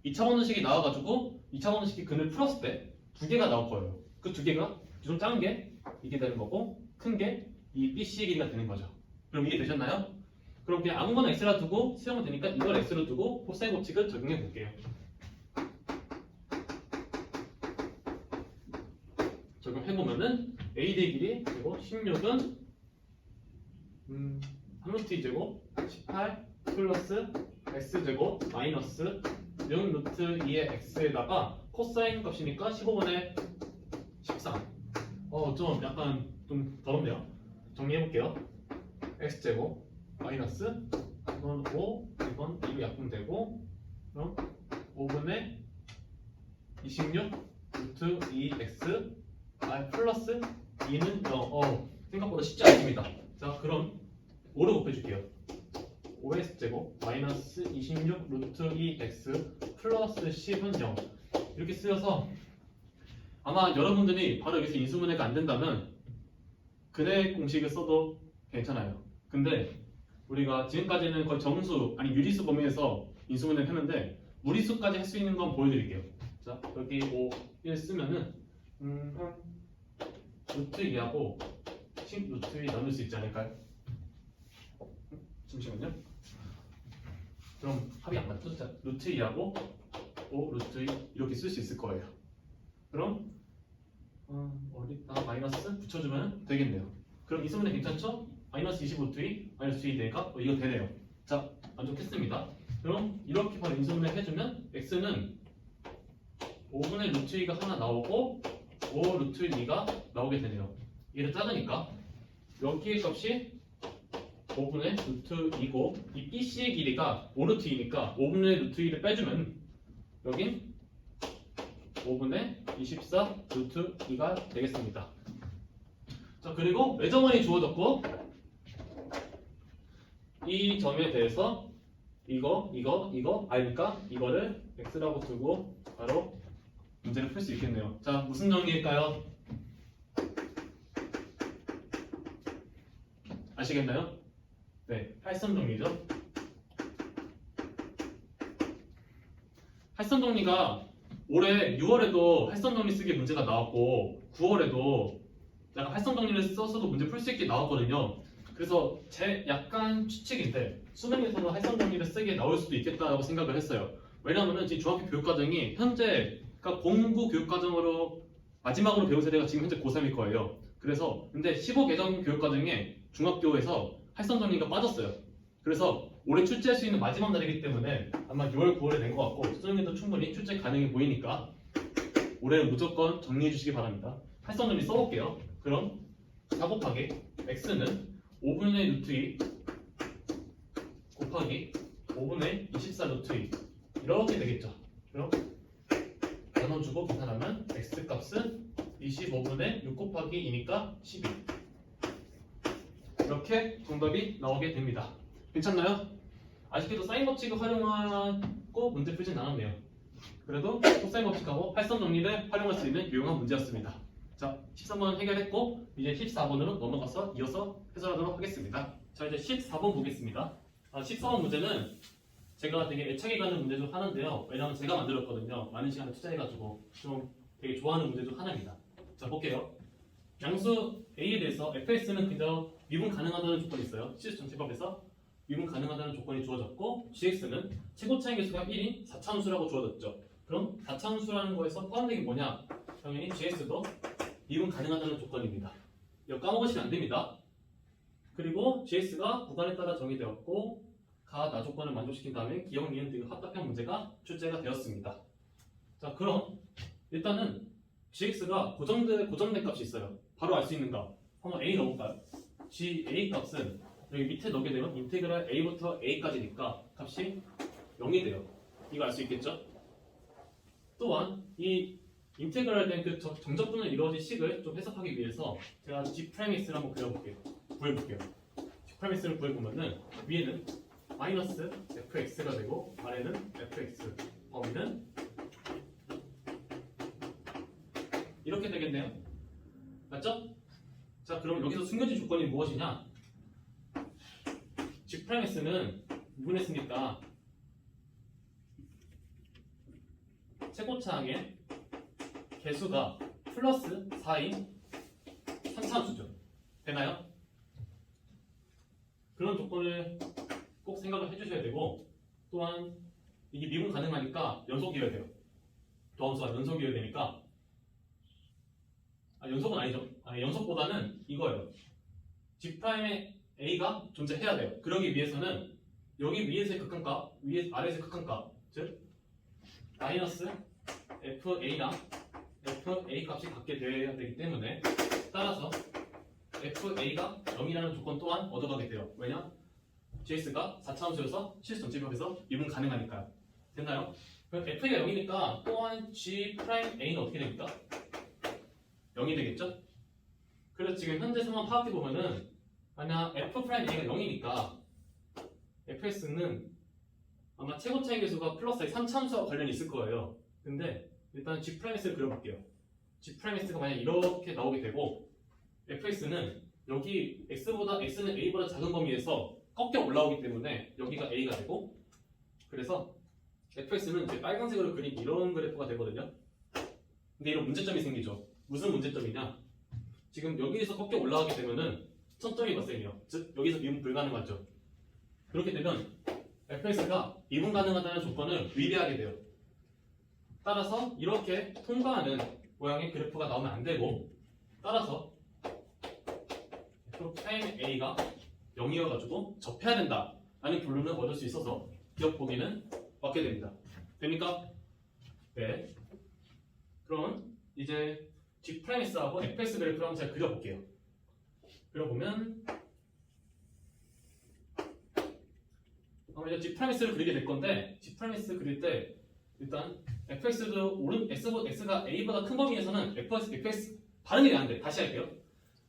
2차 방정식이 나와가지고 2차 방정식이 근을 풀었을 때 두 개가 나올 거예요. 그 두 개가 좀 작은 게 이게 되는 거고 큰 게 이 BC의 길이가 되는 거죠. 그럼 이해 되셨나요? 그럼 그냥 아무거나 x라 두고 수용은 되니까 이걸 x로 두고 코사인 법칙을 적용해 볼게요. 적용해보면은 AD의 길이 그리고 16은 3루트 2제곱 18 플러스 x제곱 마이너스 6 루트 2의 x에다가 코사인 값이니까 15분의 13 좀 약간 좀 더럽네요. 정리해볼게요. x제곱 마이너스 이건 5 이건 2로 약분되고 그럼 5분의 26 루트 2x 플러스 2는 0 생각보다 쉽지 않습니다. 자, 그럼 5로 곱해줄게요. 5x제곱 마이너스 26 루트 2x 플러스 10은 0 이렇게 쓰여서 아마 여러분들이 바로 여기서 인수분해가 안 된다면 근해 공식을 써도 괜찮아요. 근데 우리가 지금까지는 거의 정수 아니 유리수 범위에서 인수분해를 했는데 무리수까지 할 수 있는 건 보여드릴게요. 자, 여기 5, 1 쓰면은 루트 2하고 10 루트 2 나눌 수 있지 않을까요? 잠시만요. 그럼 합이 안 맞죠? 자, 루트 2하고 5 루트 2 이렇게 쓸 수 있을 거예요. 그럼 어디다 마이너스 붙여주면 되겠네요. 그럼 이 수분에 괜찮죠? 마이너스 25 루트 2 마이너스 2 되니까 이거 되네요. 자, 만족했습니다. 그럼 이렇게 바로 인수분해 해주면 x는 5분의 루트 2가 하나 나오고 5 루트 2가 나오게 되네요. 얘를 작으니까 여기의 값이 5분의 루트 2고 이 BC의 길이가 5 루트 2니까 5분의 루트 2를 빼주면 여긴 5분의 24 루트 2가 되겠습니다. 자, 그리고 매점원이 주어졌고 이 점에 대해서 이거 알니까 이거를 x라고 두고 바로 문제를 풀 수 있겠네요. 자, 무슨 정리일까요? 아시겠나요? 네, 할선 정리죠. 할선 정리가 올해 6월에도 할선 정리 쓰기 문제가 나왔고 9월에도 약간 할선 정리를 써서도 문제 풀 수 있게 나왔거든요. 그래서 제 약간 추측인데 수능에서도 할선 정리를 쓰게 나올 수도 있겠다고 생각을 했어요. 왜냐하면 지금 중학교 교육과정이 현재 그러니까 공부 교육과정으로 마지막으로 배운 세대가 지금 현재 고3일 거예요. 그래서 근데 15개정 교육과정에 중학교에서 할선 정리가 빠졌어요. 그래서 올해 출제할 수 있는 마지막 날이기 때문에 아마 6월, 9월에 낸 것 같고 수능에도 충분히 출제 가능해 보이니까 올해는 무조건 정리해 주시기 바랍니다. 할선 정리 써볼게요. 그럼 4 곱하기 x는 5분의 루트 2 곱하기 5분의 24 루트 2 이렇게 되겠죠. 그럼 나눠주고 계산하면 x 값은 25분의 6 곱하기 2니까 12 이렇게 정답이 나오게 됩니다. 괜찮나요? 아쉽게도 사인 법칙을 활용하고 문제 풀진 않았네요. 그래도 코사인 법칙하고 할선 정리를 활용할 수 있는 유용한 문제였습니다. 자, 13번 해결했고 이제 14번으로 넘어가서 이어서 해설하도록 하겠습니다. 자, 이제 14번 보겠습니다. 14번 문제는 제가 되게 애착이 가는 문제 중 하나인데요. 왜냐면 제가 만들었거든요. 많은 시간을 투자해가지고 좀 되게 좋아하는 문제 중 하나입니다. 자, 볼게요. 양수 A에 대해서 fx는 그저 미분 가능하다는 조건이 있어요. 시스 전체법에서 미분 가능하다는 조건이 주어졌고 gx는 최고차의 개수가 1인 4차함수라고 주어졌죠. 그럼 4차함수라는 거에서 포함된 게 뭐냐? 당연히 gx도 미분 가능하다는 조건입니다. 이거 까먹으시면 안 됩니다. 그리고 gx가 구간에 따라 정의되었고 가, 나 조건을 만족시킨 다음에 기억, 니은 등의 합답형 문제가 출제가 되었습니다. 자, 그럼 일단은 gx가 고정된 값이 있어요. 바로 알 수 있는 값. 한번 a 넣어볼까요? ga 값은 여기 밑에 넣게 되면 인테그랄 a부터 a까지니까 값이 0이 돼요. 이거 알 수 있겠죠? 또한 이 인테그랄 된 그 정적분을 이루어진 식을 좀 해석하기 위해서 제가 g'x를 한번 구해볼게요. g'x를 구해보면은 위에는 마이너스 fx가 되고 아래는 fx, 범위는 이렇게 되겠네요. 맞죠? 자, 그럼 여기서 숨겨진 조건이 무엇이냐? g'x는 미분했으니까 최고차항의 개수가 플러스 4인 3차함수죠. 되나요? 그런 조건을 꼭 생각을 해주셔야 되고, 또한 이게 미분 가능하니까 연속이어야 돼요. 도함수가 연속이어야 되니까, 연속은 아니죠. 연속보다는 이거예요. g'의 a가 존재해야 돼요. 그러기 위해서는 여기 위에서의 극한값, 아래에서의 극한값, 즉 마이너스 fa랑 fa 값이 같게 되어야 되기 때문에 따라서 fa가 0이라는 조건 또한 얻어가게 돼요. 왜냐? gx가 4차함수여서 실수 전체법에서 미분 가능하니까요. 됐나요? 그럼 fa가 0이니까 또한 g'a는 어떻게 됩니까? 0이 되겠죠? 그래서 지금 현재 상황 파악해보면은 만약 f'a가 0이니까 fs는 아마 최고차의 개수가 플러스 3차함수와 관련이 있을 거예요. 근데 일단 g's를 그려볼게요. g's가 만약 이렇게 나오게 되고 fx는 여기 x는 a보다 작은 범위에서 꺾여 올라오기 때문에 여기가 a가 되고, 그래서 fx는 이제 빨간색으로 그린 이런 그래프가 되거든요. 근데 이런 문제점이 생기죠. 무슨 문제점이냐? 지금 여기에서 꺾여 올라가게 되면은 천점이 발생해요. 즉 여기서 미분 불가능하죠. 그렇게 되면 fx가 미분 가능하다는 조건을 위배하게 돼요. 따라서 이렇게 통과하는 모양의 그래프가 나오면 안 되고, 따라서 f'a가 0이어가지고 접해야 된다 라는 결론을 얻을 수 있어서 기억 보기는 맞게 됩니다. 됩니까? 네. 그럼 이제 g's하고 fs 그래프를 한번 잘 그려볼게요. 그려보면 이제 g's를 그리게 될 건데, g's 그릴 때 일단 fx도 x가 a보다 큰 범위에서는 fx 발음이 안 돼. 다시 할게요.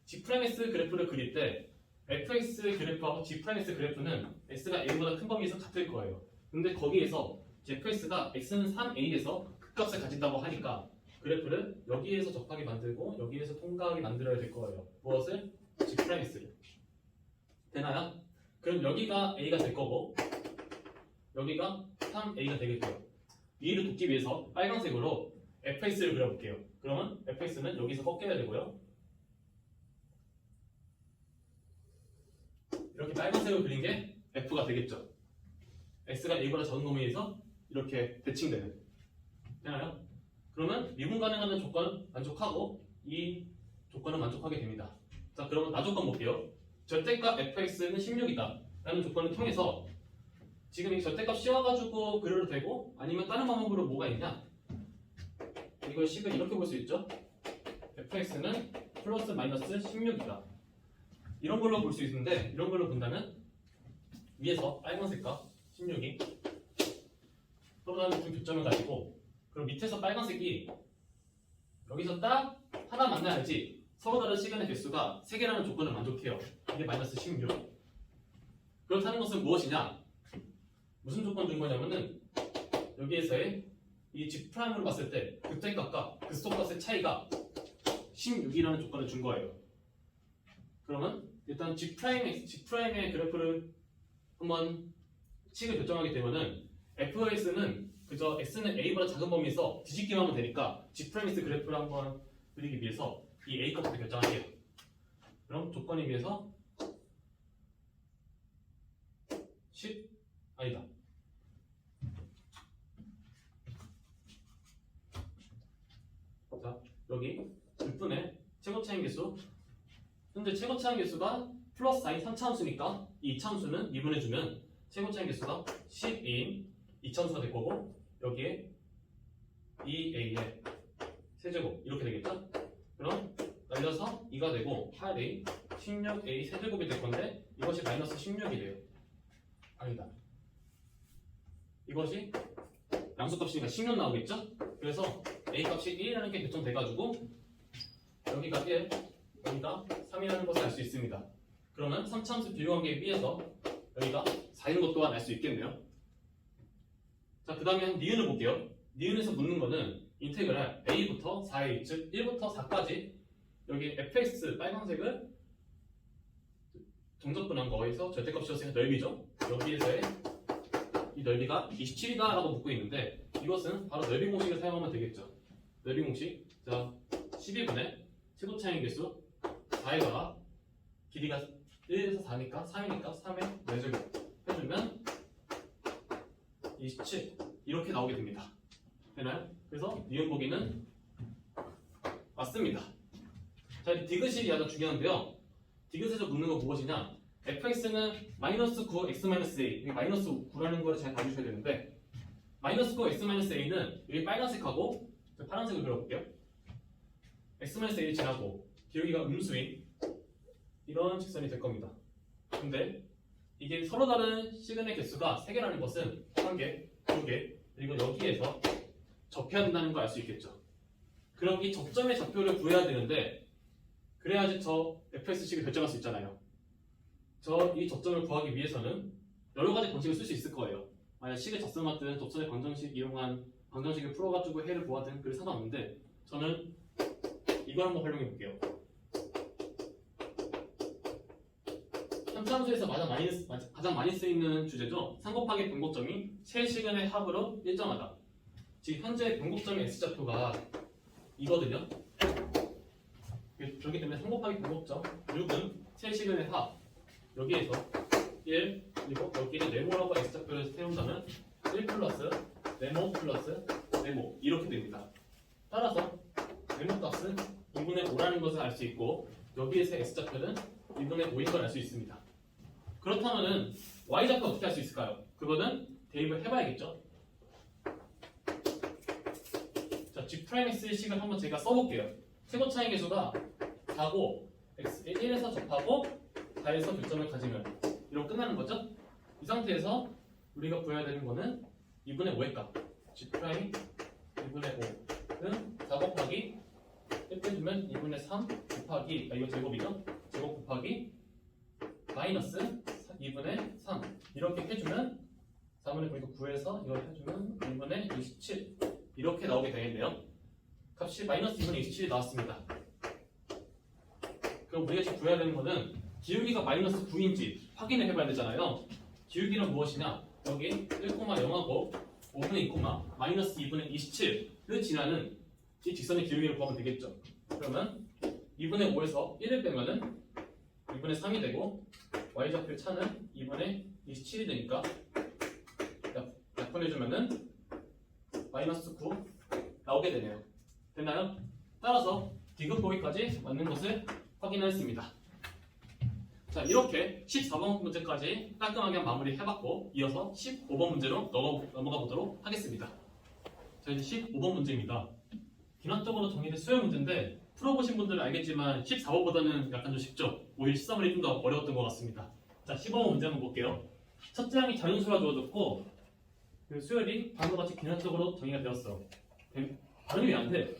g's 그래프를 그릴 때 fx 그래프하고 g's 그래프는 x가 a보다 큰 범위에서 같을 거예요. 근데 거기에서 fx가 x는 3a에서 극값을 가진다고 하니까 그래프를 여기에서 접하게 만들고 여기에서 통과하게 만들어야 될 거예요. 무엇을? g'를. 되나요? 그럼 여기가 a가 될 거고 여기가 3a가 되겠죠. 이를 돕기 위해서 빨간색으로 fx를 그려볼게요. 그러면 fx는 여기서 꺾여야 되고요. 이렇게 빨간색으로 그린 게 f가 되겠죠. x가 a보다 작은 범위에서 이렇게 대칭되는. 되나요? 그러면 미분 가능한 조건 만족하고 이 조건을 만족하게 됩니다. 자, 그러면 나 조건 볼게요. 절대값 fx는 16이다 라는 조건을 통해서 지금 이 절대값 씌워가지고 그려도 되고, 아니면 다른 방법으로 뭐가 있냐? 이걸 식을 이렇게 볼 수 있죠. fx는 플러스 마이너스 16이다. 이런 걸로 볼 수 있는데, 이런 걸로 본다면 위에서 빨간색과 16이 서로 다른 두 교점을 가지고, 그럼 밑에서 빨간색이 여기서 딱 하나 만나야지 서로 다른 시간의 개수가 3개라는 조건을 만족해요. 이게 마이너스 16. 그렇다는 것은 무엇이냐? 무슨 조건 준 거냐면은 여기에서의 이 g'으로 봤을 때 극대값과 극소값의 차이가 16이라는 조건을 준 거예요. 그러면 일단 g'의 그래프를 한번 식을 결정하게 되면은 fx는 그저 x는 a보다 작은 범위에서 뒤집기만 하면 되니까 G'X 그래프를 한번 그리기 위해서 이 a 값부터 결정할게요. 그럼 조건에 비해서 10 아니다. 자, 여기 불분의 최고 차항 개수. 현재 최고 차항 개수가 플러스 사인 3차함수니까 이 2차함수는 미분해주면 최고 차항 개수가 10인 2차함수가 될 거고 여기에 2a의 세제곱 이렇게 되겠죠? 그럼 날려서 2가 되고 8a 16a 세제곱이 될 건데 이것이 마이너스 16이 돼요. 아니다. 이것이 양수값이니까 16 나오겠죠? 그래서 a 값이 1이라는 게 결정돼가지고 여기가 1, 여기가 3이라는 것을 알 수 있습니다. 그러면 3차함수 비교관계에 비해서 여기가 4인 것 또한 알 수 있겠네요. 자, 그 다음에 니은을 볼게요. 니은에서 묻는 거는 인테그랄 a부터 4a, 즉 1부터 4까지 여기 fx 빨간색을 정적분한 거에서 절대값이었으니까 넓이죠. 여기에서의 이 넓이가 27이다 라고 묻고 있는데 이것은 바로 넓이 공식을 사용하면 되겠죠. 넓이 공식. 자, 12분의 최고차항 개수 4에다가 길이가 1에서 4니까 3이니까 3의 4제곱 해주면 27 이렇게 나오게 됩니다. 되나요? 그래서 니은 보기는 맞습니다. 자, 이 디귿이 아주 중요한데요. 디귿에서 묻는 건 무엇이냐? fx는 마이너스 9 x-a 마이너스 9라는 걸 잘 봐주셔야 되는데 마이너스 9 x-a는 여기 빨간색하고 파란색을 그려볼게요. x-a를 지나고 기울기가 음수인 이런 직선이 될 겁니다. 근데 이게 서로 다른 시그널 개수가 3개라는 것은 1개, 2개 그리고 여기에서 접해야 된다는 걸 알 수 있겠죠. 그럼 이 접점의 좌표를 구해야 되는데 그래야지 저 fx식을 결정할 수 있잖아요. 이 접점을 구하기 위해서는 여러 가지 방식을 쓸 수 있을 거예요. 만약 식을 작성하든 접선의 방정식 이용한 방정식을 풀어가지고 해를 보아든 그게 상관없는데 저는 이걸 한번 활용해 볼게요. 3차함수에서 가장 많이 쓰이는 주제죠. 3 곱하기 변곡점이 최시근의 합으로 일정하다. 지금 현재 변곡점의 X좌표가 이거든요. 그렇기 때문에 3 곱하기 변곡점 6은 최시근의 합 여기에서 1 그리고 여기는 네모라고 X좌표를 세운다면 1 플러스 네모 플러스 네모 이렇게 됩니다. 따라서 네모 값은 2분의 5라는 것을 알 수 있고 여기에서 X좌표는 2분의 5인 걸 알 수 있습니다. 그렇다면은 Y좌표 어떻게 할 수 있을까요? 그거는 대입을 해봐야겠죠. 자, G'X의 식을 한번 제가 써볼게요. 최고차항 개수가 4고 1에서 접하고 4에서 교점을 가지면 이러고 끝나는 거죠. 이 상태에서 우리가 구해야 되는 거는 2분의 5의 값 G' 2분의 5는 4 곱하기 1 빼주면 2분의 3 곱하기 이거 제곱이죠? 제곱 곱하기 마이너스 2분의 3 이렇게 해주면 4분의 9 이거 9에서 이걸 해주면 1분의 27 이렇게 나오게 되겠네요. 값이 마이너스 2분의 27이 나왔습니다. 그럼 우리가 지금 구해야 되는 거는 기울기가 마이너스 9인지 확인을 해봐야 되잖아요. 기울기는 무엇이냐? 여기 1,0하고 5분의 2, 마이너스 2분의 27을 지나는 이 직선의 기울기를 구하면 되겠죠. 그러면 2분의 5에서 1을 빼면은 2분의 3이 되고 y좌표 차는 2분의 27이 되니까 약분해주면은 마이너스 9 나오게 되네요. 됐나요? 따라서 디귿 보기까지 맞는 것을 확인했습니다. 자, 이렇게 14번 문제까지 깔끔하게 마무리 해봤고 이어서 15번 문제로 넘어가 보도록 하겠습니다. 자, 이제 15번 문제입니다. 기능적으로 정의된 수열 문제인데 풀어보신 분들은 알겠지만 14번보다는 약간 좀 쉽죠? 오히려 13번이 좀 더 어려웠던 것 같습니다. 자, 15번 문제 한번 볼게요. 첫째 항이 자연수가 주어졌고 그 수열이 다음과 같이 기능적으로 정의가 되었어. 발음이 왜 안 돼?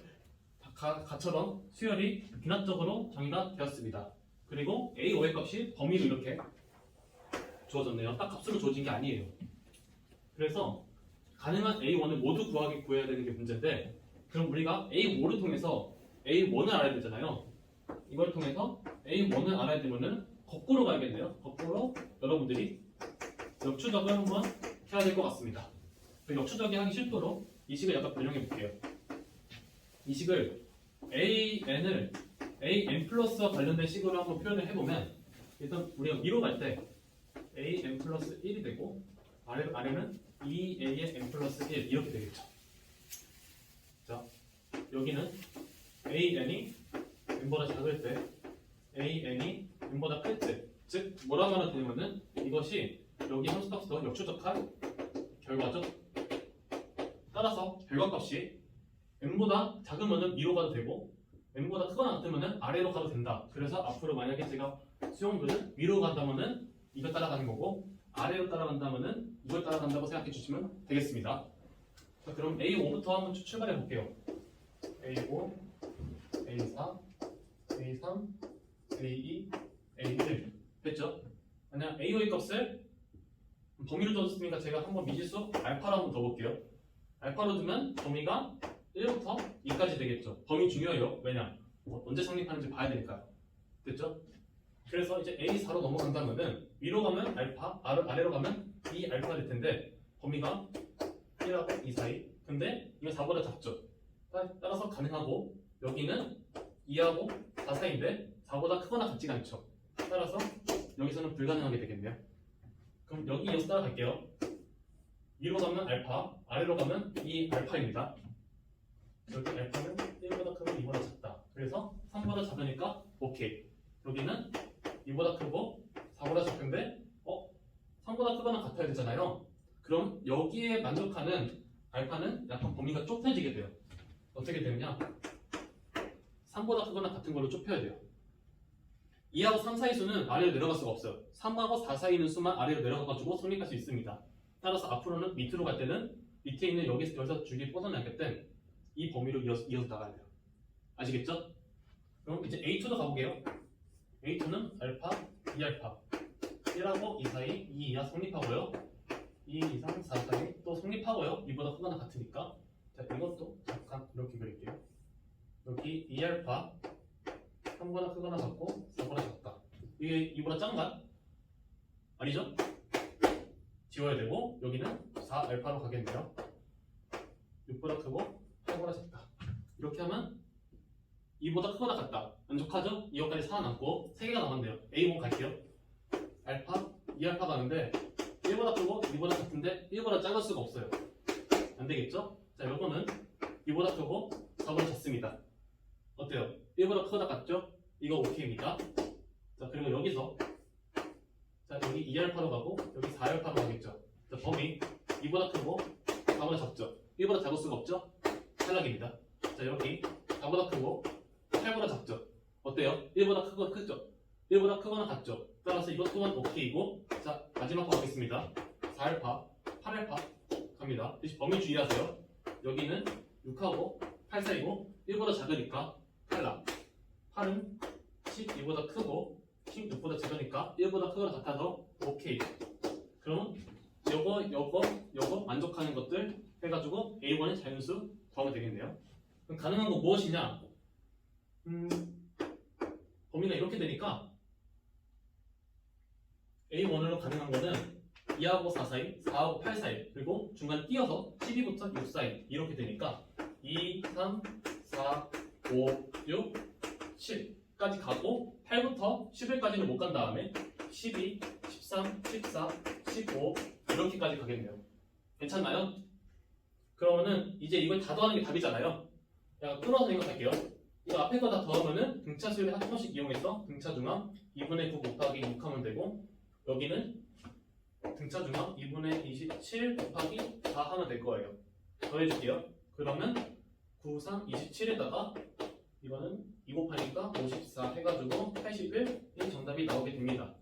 가처럼 수열이 기능적으로 정의가 되었습니다. 그리고 A5의 값이 범위로 이렇게 주어졌네요. 딱 값으로 주어진 게 아니에요. 그래서 가능한 A1을 모두 구해야 되는 게 문제인데 그럼 우리가 A5를 통해서 A1을 알아야 되잖아요. 이걸 통해서 A1을 알아야 되면은 거꾸로 가야겠네요. 거꾸로 여러분들이 역추적을 한번 해야 될 것 같습니다. 그 역추적이 하기 쉽도록 이 식을 약간 변형해 볼게요. 이 식을 AN을 AN 플러스와 관련된 식으로 한번 표현을 해보면 일단 우리가 위로 갈 때 AN 플러스 1이 되고 아래는 2AN N 플러스 1 이렇게 되겠죠. 자, 여기는 AN이 n보다 작을 때 AN이 n보다 클 때, 즉 뭐라 말하면 되냐면은 이것이 여기 함수값과 역추적한 결과죠. 따라서 결과값이 n보다 작으면은 위로 가도 되고 n보다 크거나 같으면은 아래로 가도 된다. 그래서 앞으로 만약에 제가 수용들은 위로 간다면은 이거 따라가는 거고 아래로 따라간다면은 이걸 따라간다고 생각해 주시면 되겠습니다. 자, 그럼 A5부터 한번 출발해 볼게요. A5, A4, A3, A2, A1 됐죠? 만약 A5의 값을 범위로 둬줬으니까 제가 한번 미지수 알파로 한번 둬볼게요. 알파로 두면 범위가 1부터 2까지 되겠죠. 범위 중요해요. 왜냐? 언제 성립하는지 봐야 되니까요. 됐죠? 그래서 이제 A4로 넘어간다면은 위로 가면 알파, 아래로 가면 2알파가 될 텐데 범위가 1하고 2 사이. 근데 이거 4보다 작죠. 따라서 가능하고 여기는 2하고 4 사이인데 4보다 크거나 같지가 않죠. 따라서 여기서는 불가능하게 되겠네요. 그럼 여기 이어서 따라갈게요. 위로 가면 알파, 아래로 가면 2알파입니다. 여기 알파는 1보다 크고 2보다 작다. 그래서 3보다 작으니까 오케이. 여기는 2보다 크고 4보다 작은데 3보다 크거나 같아야 되잖아요. 그럼 여기에 만족하는 알파는 약간 범위가 좁혀지게 돼요. 어떻게 되느냐? 3보다 크거나 같은 걸로 좁혀야 돼요. 2하고 3 사이 수는 아래로 내려갈 수가 없어요. 3하고 4 사이 있는 수만 아래로 내려가가지고 성립할 수 있습니다. 따라서 앞으로는 밑으로 갈 때는 밑에 있는 여기서 줄기 뻗어나갈 땐 이 범위로 이어서 나가야 돼요. 아시겠죠? 그럼 이제 A2도 가볼게요. A2는 알파, 2알파 1하고 2 사이 2 이하 성립하고요. 2, 2, 3, 4 사이 또 성립하고요. 이보다 크거나 같으니까 자 이것도 잠깐 이렇게 그릴게요. 여기 2알파 3보다 크거나 같고 4보다 작다. 이게 2보다 작은가? 아니죠? 지워야 되고 여기는 4알파로 가겠네요. 6보다 크고 8보다 작다. 이렇게 하면 2보다 크거나 같다. 만족하죠? 이것까지 살아남고 3개가 남았네요. A5 갈게요. 알파, 2알파 가는데 1보다 크고 2보다 같은데 1보다 작을 수가 없어요. 안 되겠죠? 자, 요거는 2보다 크고 4보다 작습니다. 어때요? 1보다 크거나 같죠? 이거 오케이입니다. 자, 그리고 여기서 자, 여기 2알파로 가고 여기 4알파로 가겠죠? 자, 범위 2보다 크고 4보다 작죠? 1보다 작을 수가 없죠? 탈락입니다. 자, 여기 4보다 크고 8보다 작죠? 어때요? 1보다 크죠? 1보다 크거나 같죠? 따라서 이것 또한 오케이고 자, 마지막 거 가겠습니다. 4알파, 8알파 갑니다. 대신 범위 주의하세요. 여기는 6하고 8 사이고 1보다 작으니까 탈락. 8은 12보다 크고 16보다 작으니까 1보다 크거나 같아서 오케이. 그럼 요거 만족하는 것들 해가지고 A1의 자연수 구하면 되겠네요. 그럼 가능한 거 무엇이냐? 범위가 이렇게 되니까 A1으로 가능한 거는 2하고 4 사이, 4하고 8 사이, 그리고 중간 띄어서 12부터 6 사이 이렇게 되니까 2, 3, 4, 5, 6, 7까지 가고 8부터 11까지는 못 간 다음에 12, 13, 14, 15 이렇게까지 가겠네요. 괜찮나요? 그러면은 이제 이걸 다 더하는 게 답이잖아요. 약간 끊어서 생각할게요. 이거 앞에 거 다 더하면은 등차 수열의 한 번씩 이용해서 등차 중앙 2분의 9 곱하기 6 하면 되고 여기는 등차 중앙 2분의 27 곱하기 4 하면 될 거예요. 더해줄게요. 그러면 9, 3, 27에다가 이거는 2 곱하니까 54 해가지고 81이 정답이 나오게 됩니다.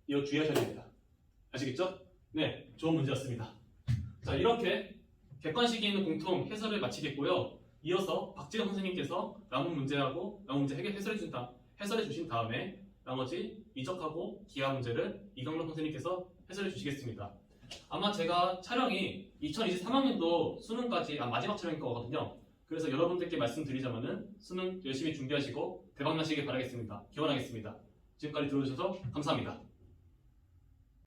이거 주의하셔야 됩니다. 아시겠죠? 네, 좋은 문제였습니다. 자, 이렇게 객관식이 있는 공통 해설을 마치겠고요. 이어서 박지영 선생님께서 남은 문제 해설해 주신 다음에 나머지 이적하고 기하 문제를 이강록 선생님께서 해설해 주시겠습니다. 아마 제가 촬영이 2023학년도 수능까지 마지막 촬영일 거거든요. 그래서 여러분들께 말씀드리자면은 수능 열심히 준비하시고 대박 나시길 바라겠습니다. 기원하겠습니다. 지금까지 들어주셔서 감사합니다.